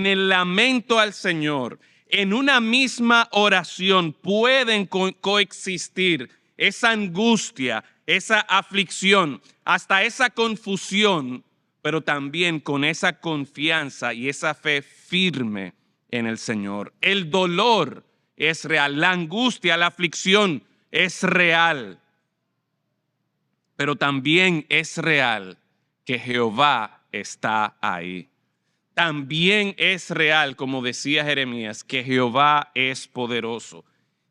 el lamento al Señor, en una misma oración pueden coexistir esa angustia, esa aflicción, hasta esa confusión, pero también con esa confianza y esa fe firme en el Señor. El dolor es real, la angustia, la aflicción es real, pero también es real que Jehová está ahí. También es real, como decía Jeremías, que Jehová es poderoso.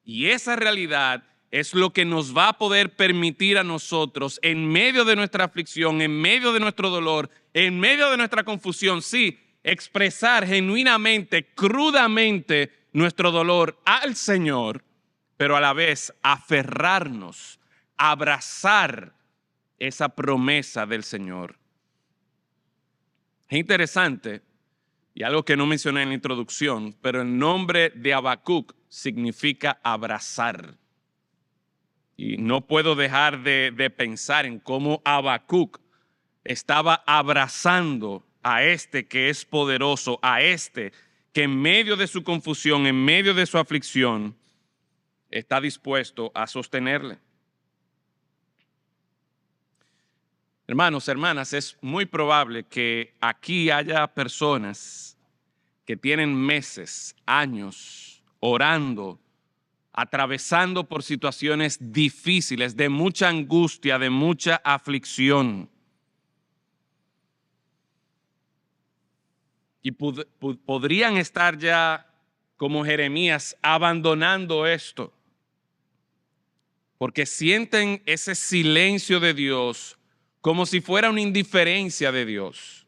Y esa realidad es lo que nos va a poder permitir a nosotros, en medio de nuestra aflicción, en medio de nuestro dolor, en medio de nuestra confusión, sí, expresar genuinamente, crudamente nuestro dolor al Señor, pero a la vez aferrarnos, abrazar esa promesa del Señor. Es interesante, y algo que no mencioné en la introducción, pero el nombre de Habacuc significa abrazar. Y no puedo dejar de pensar en cómo Habacuc estaba abrazando a este que es poderoso, a este que en medio de su confusión, en medio de su aflicción, está dispuesto a sostenerle. Hermanos, hermanas, es muy probable que aquí haya personas que tienen meses, años, orando, atravesando por situaciones difíciles, de mucha angustia, de mucha aflicción. Y podrían estar ya, como Jeremías, abandonando esto, porque sienten ese silencio de Dios como si fuera una indiferencia de Dios.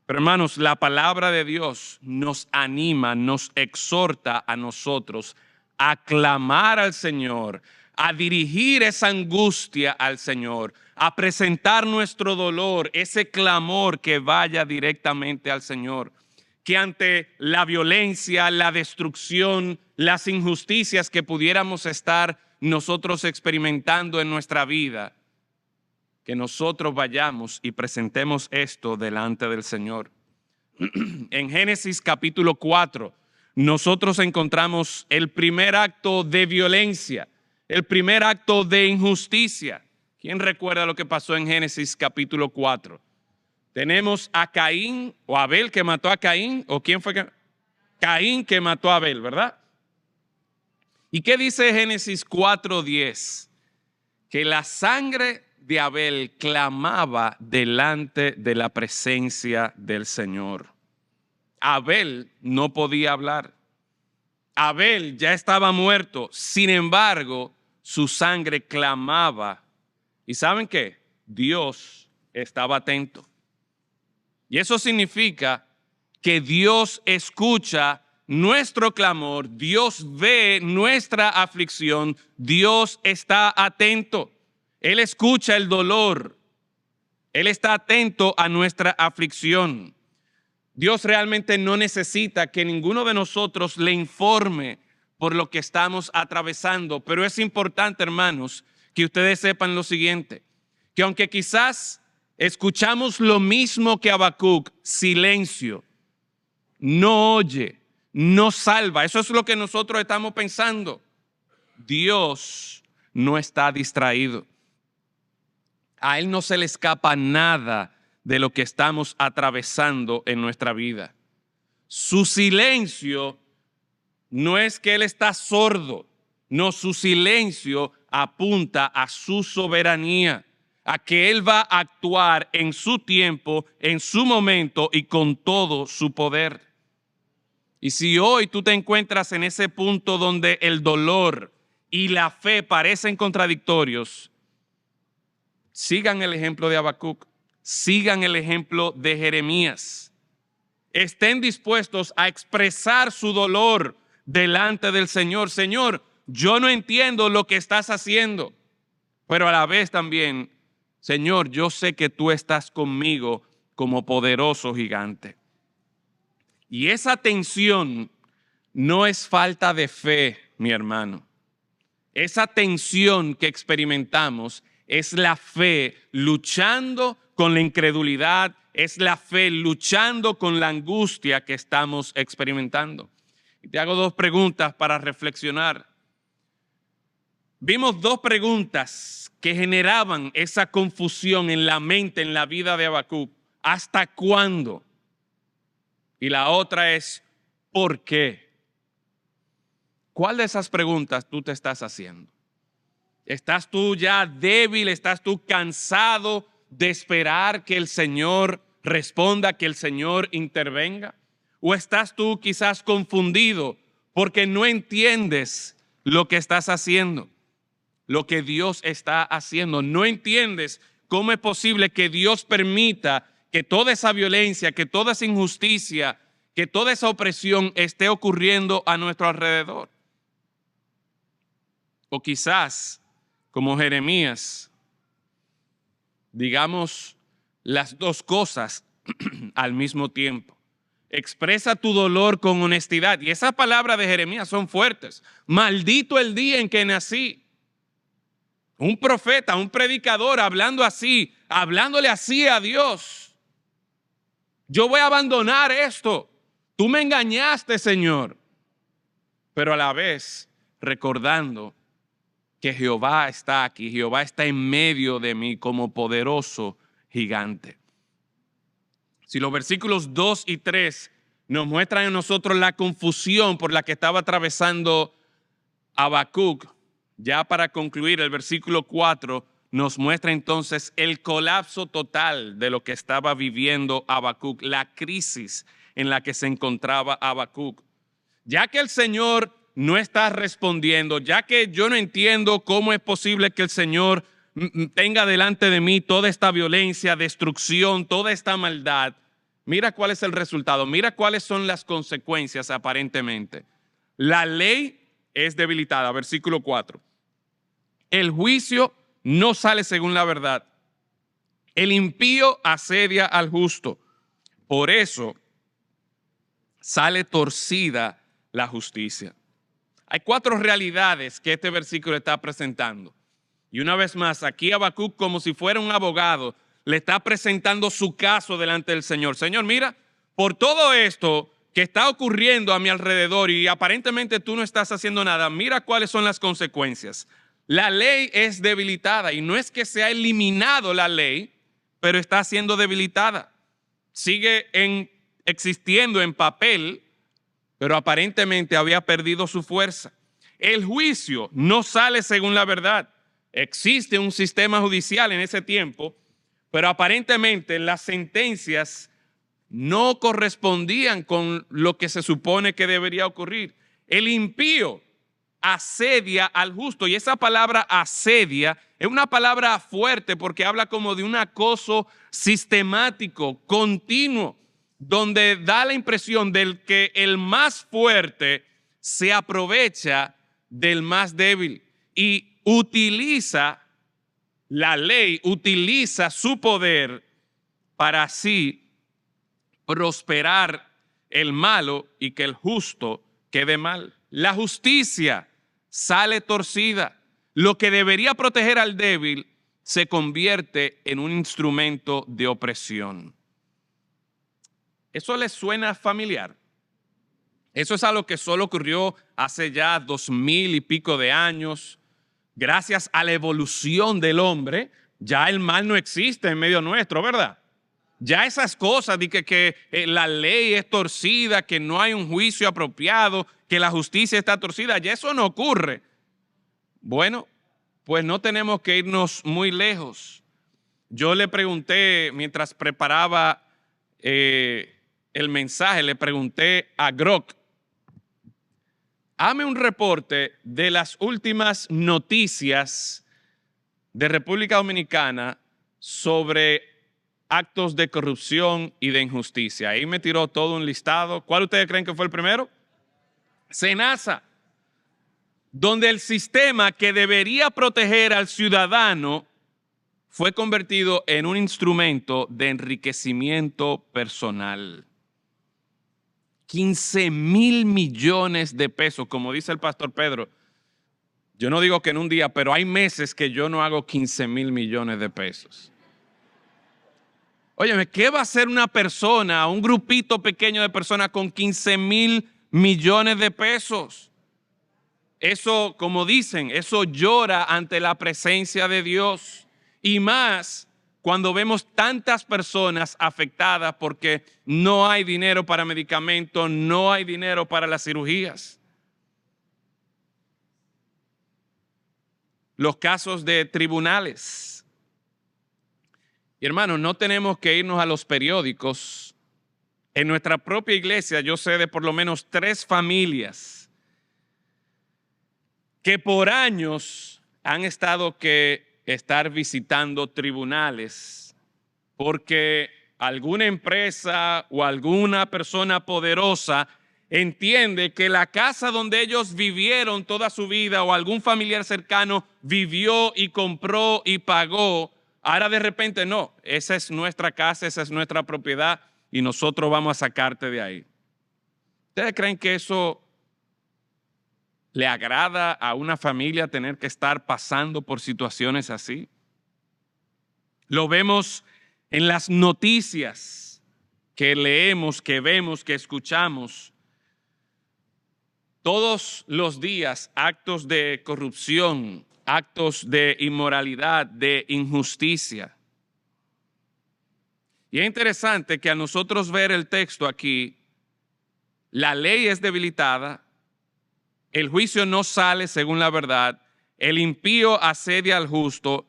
Pero hermanos, la palabra de Dios nos anima, nos exhorta a nosotros a clamar al Señor, a dirigir esa angustia al Señor, a presentar nuestro dolor, ese clamor que vaya directamente al Señor. Que ante la violencia, la destrucción, las injusticias que pudiéramos estar nosotros experimentando en nuestra vida, que nosotros vayamos y presentemos esto delante del Señor. En Génesis capítulo 4, nosotros encontramos el primer acto de violencia, el primer acto de injusticia. ¿Quién recuerda lo que pasó en Génesis capítulo 4? Tenemos a Caín o Abel que mató a Caín, o quién fue que Caín que mató a Abel, ¿verdad? ¿Y qué dice Génesis 4:10? Que la sangre de Abel clamaba delante de la presencia del Señor. Abel no podía hablar. Abel ya estaba muerto. Sin embargo, su sangre clamaba. ¿Y saben qué? Dios estaba atento. Y eso significa que Dios escucha nuestro clamor, Dios ve nuestra aflicción, Dios está atento. Él escucha el dolor, Él está atento a nuestra aflicción. Dios realmente no necesita que ninguno de nosotros le informe por lo que estamos atravesando, pero es importante, hermanos, que ustedes sepan lo siguiente, que aunque quizás escuchamos lo mismo que Habacuc, silencio, no oye, no salva. Eso es lo que nosotros estamos pensando. Dios no está distraído. A Él no se le escapa nada de lo que estamos atravesando en nuestra vida. Su silencio no es que Él está sordo, no, su silencio apunta a su soberanía, a que Él va a actuar en su tiempo, en su momento y con todo su poder. Y si hoy tú te encuentras en ese punto donde el dolor y la fe parecen contradictorios, sigan el ejemplo de Habacuc, sigan el ejemplo de Jeremías. Estén dispuestos a expresar su dolor delante del Señor. Señor, yo no entiendo lo que estás haciendo, pero a la vez también, Señor, yo sé que tú estás conmigo como poderoso gigante. Y esa tensión no es falta de fe, mi hermano. Esa tensión que experimentamos es la fe luchando con la incredulidad, es la fe luchando con la angustia que estamos experimentando. Y te hago dos preguntas para reflexionar. Vimos dos preguntas que generaban esa confusión en la mente, en la vida de Habacuc. ¿Hasta cuándo? Y la otra es, ¿por qué? ¿Cuál de esas preguntas tú te estás haciendo? ¿Estás tú ya débil? ¿Estás tú cansado de esperar que el Señor responda, que el Señor intervenga? ¿O estás tú quizás confundido porque no entiendes lo que estás haciendo, lo que Dios está haciendo? No entiendes cómo es posible que Dios permita que toda esa violencia, que toda esa injusticia, que toda esa opresión esté ocurriendo a nuestro alrededor. O quizás, como Jeremías, digamos las dos cosas al mismo tiempo. Expresa tu dolor con honestidad. Y esas palabras de Jeremías son fuertes. Maldito el día en que nací. Un profeta, un predicador hablando así, hablándole así a Dios. Yo voy a abandonar esto. Tú me engañaste, Señor. Pero a la vez recordando que Jehová está aquí, Jehová está en medio de mí como poderoso gigante. Si los versículos 2 y 3 nos muestran a nosotros la confusión por la que estaba atravesando Habacuc, ya para concluir, el versículo 4 nos muestra entonces el colapso total de lo que estaba viviendo Habacuc, la crisis en la que se encontraba Habacuc. Ya que el Señor no está respondiendo, ya que yo no entiendo cómo es posible que el Señor tenga delante de mí toda esta violencia, destrucción, toda esta maldad, mira cuál es el resultado, mira cuáles son las consecuencias aparentemente. La ley es debilitada, versículo 4. El juicio no sale según la verdad. El impío asedia al justo. Por eso sale torcida la justicia. Hay 4 realidades que este versículo está presentando. Y una vez más, aquí Habacuc, como si fuera un abogado, le está presentando su caso delante del Señor. Señor, mira, por todo esto que está ocurriendo a mi alrededor y aparentemente tú no estás haciendo nada, mira cuáles son las consecuencias. La ley es debilitada y no es que se ha eliminado la ley, pero está siendo debilitada. Sigue existiendo en papel, pero aparentemente había perdido su fuerza. El juicio no sale según la verdad. Existe un sistema judicial en ese tiempo, pero aparentemente las sentencias no correspondían con lo que se supone que debería ocurrir. El impío asedia al justo, y esa palabra asedia es una palabra fuerte porque habla como de un acoso sistemático, continuo, donde da la impresión de que el más fuerte se aprovecha del más débil y utiliza la ley, utiliza su poder para así prosperar el malo y que el justo quede mal. La justicia sale torcida. Lo que debería proteger al débil se convierte en un instrumento de opresión. ¿Eso les suena familiar? Eso es algo que solo ocurrió hace ya 2000 y pico de años. Gracias a la evolución del hombre, ya el mal no existe en medio nuestro, ¿verdad? Ya esas cosas de que la ley es torcida, que no hay un juicio apropiado, que la justicia está torcida, ya eso no ocurre. Bueno, pues no tenemos que irnos muy lejos. Yo le pregunté, mientras preparaba el mensaje, le pregunté a Grok, hazme un reporte de las últimas noticias de República Dominicana sobre actos de corrupción y de injusticia. Ahí me tiró todo un listado. ¿Cuál ustedes creen que fue el primero? SENASA, donde el sistema que debería proteger al ciudadano fue convertido en un instrumento de enriquecimiento personal. 15,000 millones de pesos, como dice el pastor Pedro. Yo no digo que en un día, pero hay meses que yo no hago 15,000 millones de pesos. Óyeme, ¿qué va a hacer una persona, un grupito pequeño de personas con 15,000 millones de pesos? Eso, como dicen, eso llora ante la presencia de Dios. Y más cuando vemos tantas personas afectadas porque no hay dinero para medicamentos, no hay dinero para las cirugías. Los casos de tribunales. Y hermanos, no tenemos que irnos a los periódicos. En nuestra propia iglesia yo sé de por lo menos 3 familias que por años han estado que estar visitando tribunales porque alguna empresa o alguna persona poderosa entiende que la casa donde ellos vivieron toda su vida o algún familiar cercano vivió y compró y pagó, ahora de repente no, esa es nuestra casa, esa es nuestra propiedad y nosotros vamos a sacarte de ahí. ¿Ustedes creen que eso ¿Le agrada a una familia tener que estar pasando por situaciones así? Lo vemos en las noticias que leemos, que vemos, que escuchamos. Todos los días actos de corrupción, actos de inmoralidad, de injusticia. Y es interesante que a nosotros ver el texto aquí, la ley es debilitada, el juicio no sale según la verdad, el impío asedia al justo,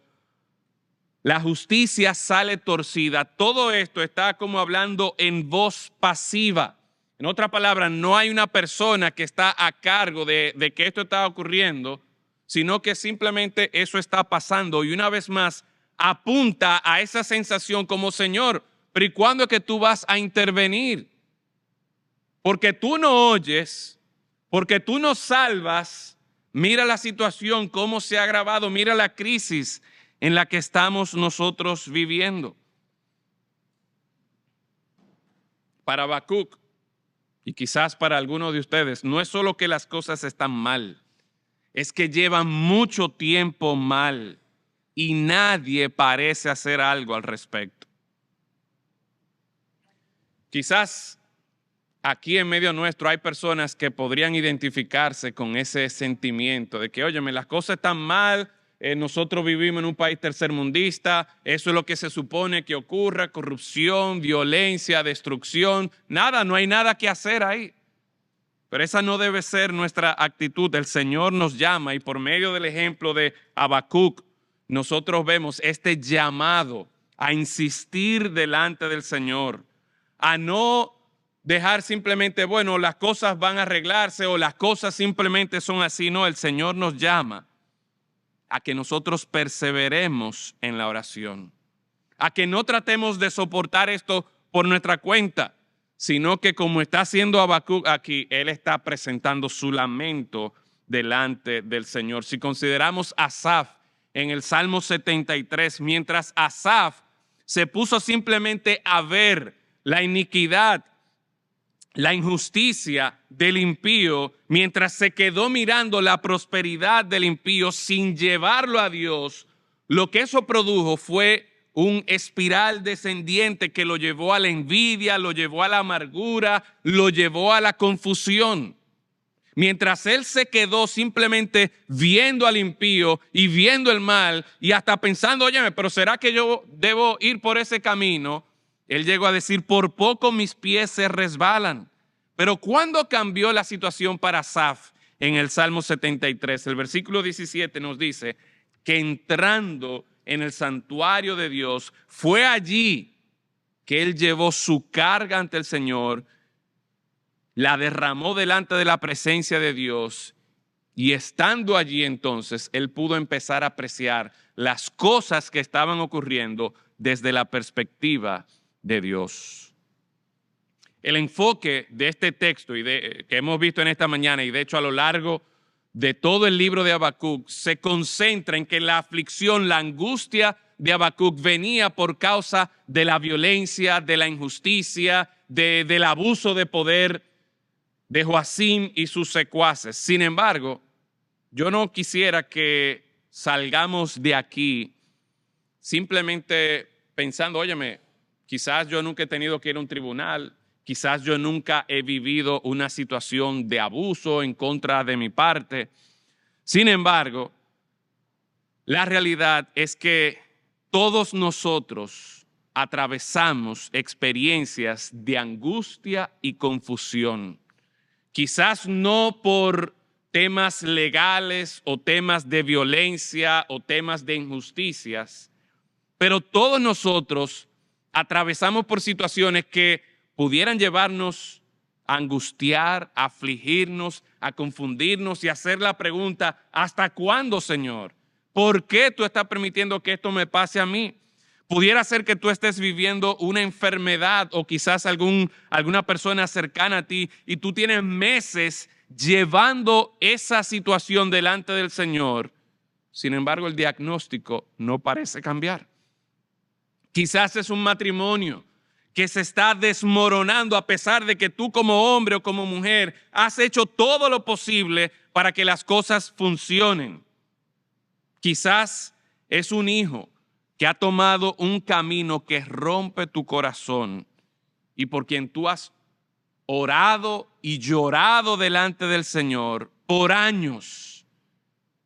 la justicia sale torcida. Todo esto está como hablando en voz pasiva. En otras palabras, no hay una persona que está a cargo de que esto está ocurriendo, sino que simplemente eso está pasando. Y una vez más, apunta a esa sensación como, Señor, pero ¿y cuándo es que tú vas a intervenir? Porque tú no oyes, porque tú no salvas. Mira la situación, cómo se ha agravado, mira la crisis en la que estamos nosotros viviendo. Para Habacuc, y quizás para algunos de ustedes, no es solo que las cosas están mal, es que llevan mucho tiempo mal y nadie parece hacer algo al respecto. Quizás aquí en medio nuestro hay personas que podrían identificarse con ese sentimiento de que, óyeme, las cosas están mal, nosotros vivimos en un país tercermundista, eso es lo que se supone que ocurra, corrupción, violencia, destrucción, nada, no hay nada que hacer ahí. Pero esa no debe ser nuestra actitud. El Señor nos llama y por medio del ejemplo de Habacuc, nosotros vemos este llamado a insistir delante del Señor, a no dejar simplemente, bueno, las cosas van a arreglarse o las cosas simplemente son así. No, el Señor nos llama a que nosotros perseveremos en la oración, a que no tratemos de soportar esto por nuestra cuenta, sino que como está haciendo Habacuc aquí, él está presentando su lamento delante del Señor. Si consideramos a Asaf en el Salmo 73, mientras Asaf se puso simplemente a ver la iniquidad, la injusticia del impío, mientras se quedó mirando la prosperidad del impío sin llevarlo a Dios, lo que eso produjo fue un espiral descendiente que lo llevó a la envidia, lo llevó a la amargura, lo llevó a la confusión. Mientras él se quedó simplemente viendo al impío y viendo el mal y hasta pensando, óyeme, pero ¿será que yo debo ir por ese camino? Él llegó a decir, por poco mis pies se resbalan. Pero ¿cuándo cambió la situación para Asaf en el Salmo 73? El versículo 17 nos dice que entrando en el santuario de Dios, fue allí que él llevó su carga ante el Señor, la derramó delante de la presencia de Dios y estando allí entonces, él pudo empezar a apreciar las cosas que estaban ocurriendo desde la perspectiva de Dios. El enfoque de este texto que hemos visto en esta mañana y de hecho a lo largo de todo el libro de Habacuc se concentra en que la aflicción, la angustia de Habacuc venía por causa de la violencia, de la injusticia, del abuso de poder de Joacim y sus secuaces. Sin embargo, yo no quisiera que salgamos de aquí simplemente pensando, óyeme, quizás yo nunca he tenido que ir a un tribunal, quizás yo nunca he vivido una situación de abuso en contra de mi parte. Sin embargo, la realidad es que todos nosotros atravesamos experiencias de angustia y confusión. Quizás no por temas legales o temas de violencia o temas de injusticias, pero todos nosotros atravesamos por situaciones que pudieran llevarnos a angustiar, a afligirnos, a confundirnos y hacer la pregunta, ¿hasta cuándo, Señor? ¿Por qué tú estás permitiendo que esto me pase a mí? Pudiera ser que tú estés viviendo una enfermedad o quizás alguna persona cercana a ti y tú tienes meses llevando esa situación delante del Señor. Sin embargo, el diagnóstico no parece cambiar. Quizás es un matrimonio que se está desmoronando a pesar de que tú como hombre o como mujer has hecho todo lo posible para que las cosas funcionen. Quizás es un hijo que ha tomado un camino que rompe tu corazón y por quien tú has orado y llorado delante del Señor por años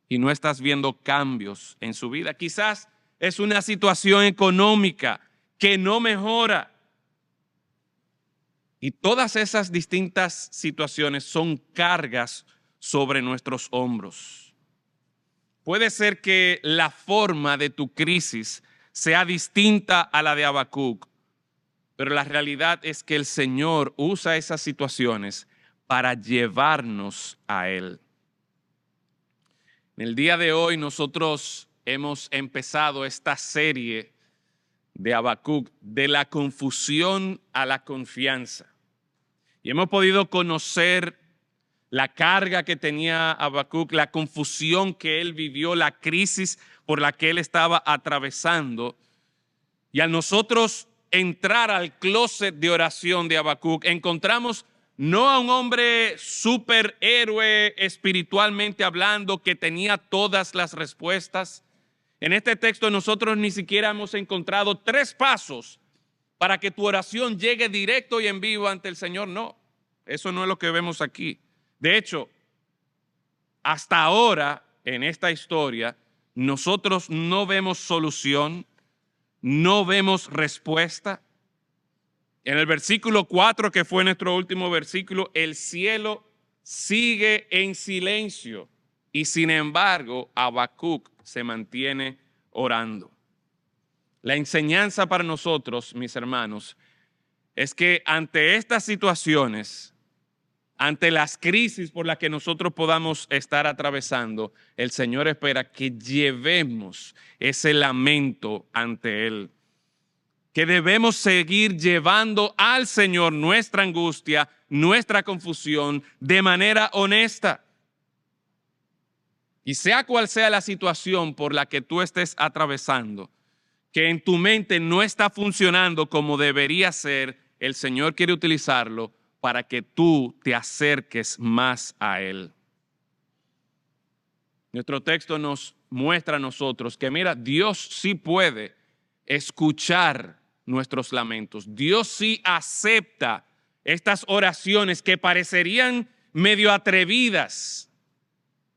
y no estás viendo cambios en su vida. Quizás es una situación económica que no mejora. Y todas esas distintas situaciones son cargas sobre nuestros hombros. Puede ser que la forma de tu crisis sea distinta a la de Habacuc, pero la realidad es que el Señor usa esas situaciones para llevarnos a Él. En el día de hoy nosotros hemos empezado esta serie de Habacuc, de la confusión a la confianza. Y hemos podido conocer la carga que tenía Habacuc, la confusión que él vivió, la crisis por la que él estaba atravesando. Y al nosotros entrar al closet de oración de Habacuc, encontramos no a un hombre superhéroe espiritualmente hablando que tenía todas las respuestas. En este texto nosotros ni siquiera hemos encontrado 3 pasos para que tu oración llegue directo y en vivo ante el Señor. No, eso no es lo que vemos aquí. De hecho, hasta ahora en esta historia nosotros no vemos solución, no vemos respuesta. En el versículo 4, que fue nuestro último versículo, el cielo sigue en silencio y sin embargo Habacuc se mantiene orando. La enseñanza para nosotros, mis hermanos, es que ante estas situaciones, ante las crisis por las que nosotros podamos estar atravesando, el Señor espera que llevemos ese lamento ante Él. Que debemos seguir llevando al Señor nuestra angustia, nuestra confusión de manera honesta. Y sea cual sea la situación por la que tú estés atravesando, que en tu mente no está funcionando como debería ser, el Señor quiere utilizarlo para que tú te acerques más a Él. Nuestro texto nos muestra a nosotros que, mira, Dios sí puede escuchar nuestros lamentos. Dios sí acepta estas oraciones que parecerían medio atrevidas,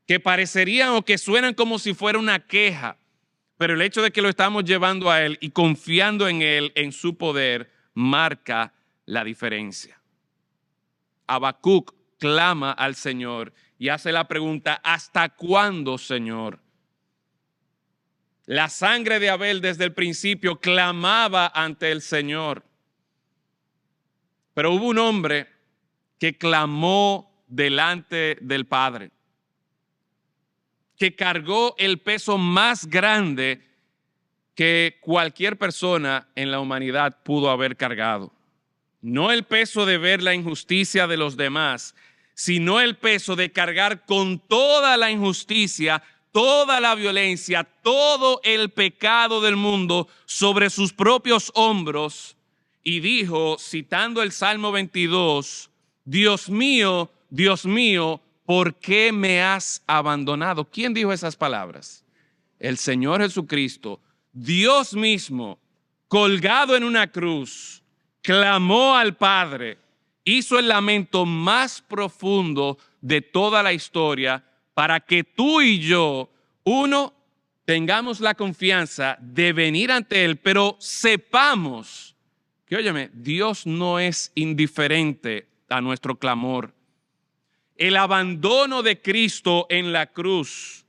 que parecerían o que suenan como si fuera una queja, pero el hecho de que lo estamos llevando a Él y confiando en Él, en su poder, marca la diferencia. Habacuc clama al Señor y hace la pregunta: ¿hasta cuándo, Señor? La sangre de Abel desde el principio clamaba ante el Señor. Pero hubo un hombre que clamó delante del Padre, que cargó el peso más grande que cualquier persona en la humanidad pudo haber cargado. No el peso de ver la injusticia de los demás, sino el peso de cargar con toda la injusticia, toda la violencia, todo el pecado del mundo sobre sus propios hombros. Y dijo, citando el Salmo 22, Dios mío, ¿por qué me has abandonado? ¿Quién dijo esas palabras? El Señor Jesucristo, Dios mismo, colgado en una cruz, clamó al Padre, hizo el lamento más profundo de toda la historia para que tú y yo, uno, tengamos la confianza de venir ante Él, pero sepamos que, óyeme, Dios no es indiferente a nuestro clamor. El abandono de Cristo en la cruz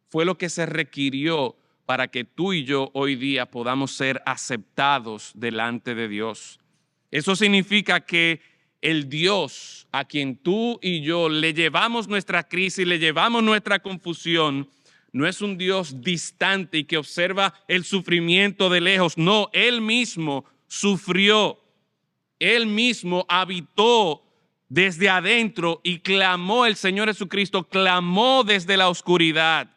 fue lo que se requirió para que tú y yo hoy día podamos ser aceptados delante de Dios. Eso significa que el Dios a quien tú y yo le llevamos nuestra crisis, le llevamos nuestra confusión, no es un Dios distante y que observa el sufrimiento de lejos. No, Él mismo sufrió, Él mismo habitó desde adentro y clamó. El Señor Jesucristo clamó desde la oscuridad.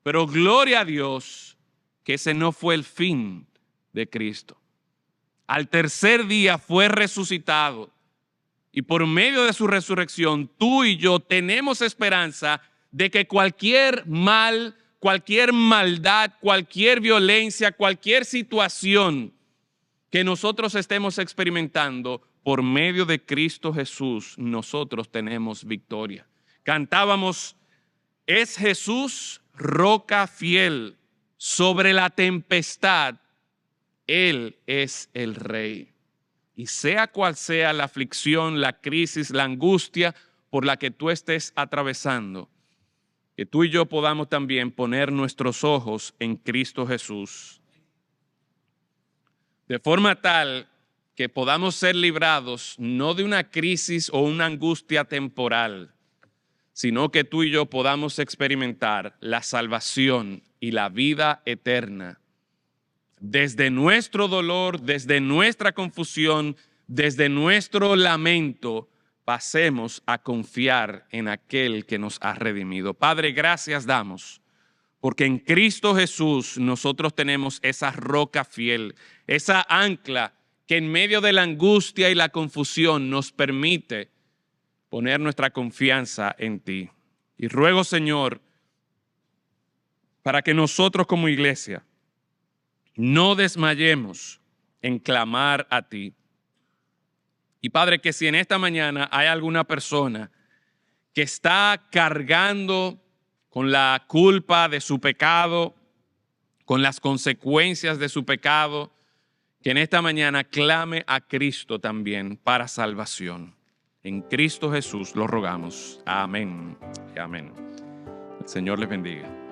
Pero gloria a Dios que ese no fue el fin de Cristo. al tercer día fue resucitado. Y por medio de su resurrección, tú y yo tenemos esperanza de que cualquier mal, cualquier maldad, cualquier violencia, cualquier situación que nosotros estemos experimentando, por medio de Cristo Jesús, nosotros tenemos victoria. Cantábamos, es Jesús roca fiel, sobre la tempestad, Él es el Rey. Y sea cual sea la aflicción, la crisis, la angustia por la que tú estés atravesando, que tú y yo podamos también poner nuestros ojos en Cristo Jesús, de forma tal que podamos ser librados no de una crisis o una angustia temporal, sino que tú y yo podamos experimentar la salvación y la vida eterna. Desde nuestro dolor, desde nuestra confusión, desde nuestro lamento, pasemos a confiar en aquel que nos ha redimido. Padre, gracias damos, porque en Cristo Jesús nosotros tenemos esa roca fiel, esa ancla que en medio de la angustia y la confusión nos permite poner nuestra confianza en ti. Y ruego, Señor, para que nosotros como iglesia no desmayemos en clamar a ti. Y Padre, que si en esta mañana hay alguna persona que está cargando con la culpa de su pecado, con las consecuencias de su pecado, que en esta mañana clame a Cristo también para salvación. En Cristo Jesús lo rogamos. Amén y amén. El Señor les bendiga.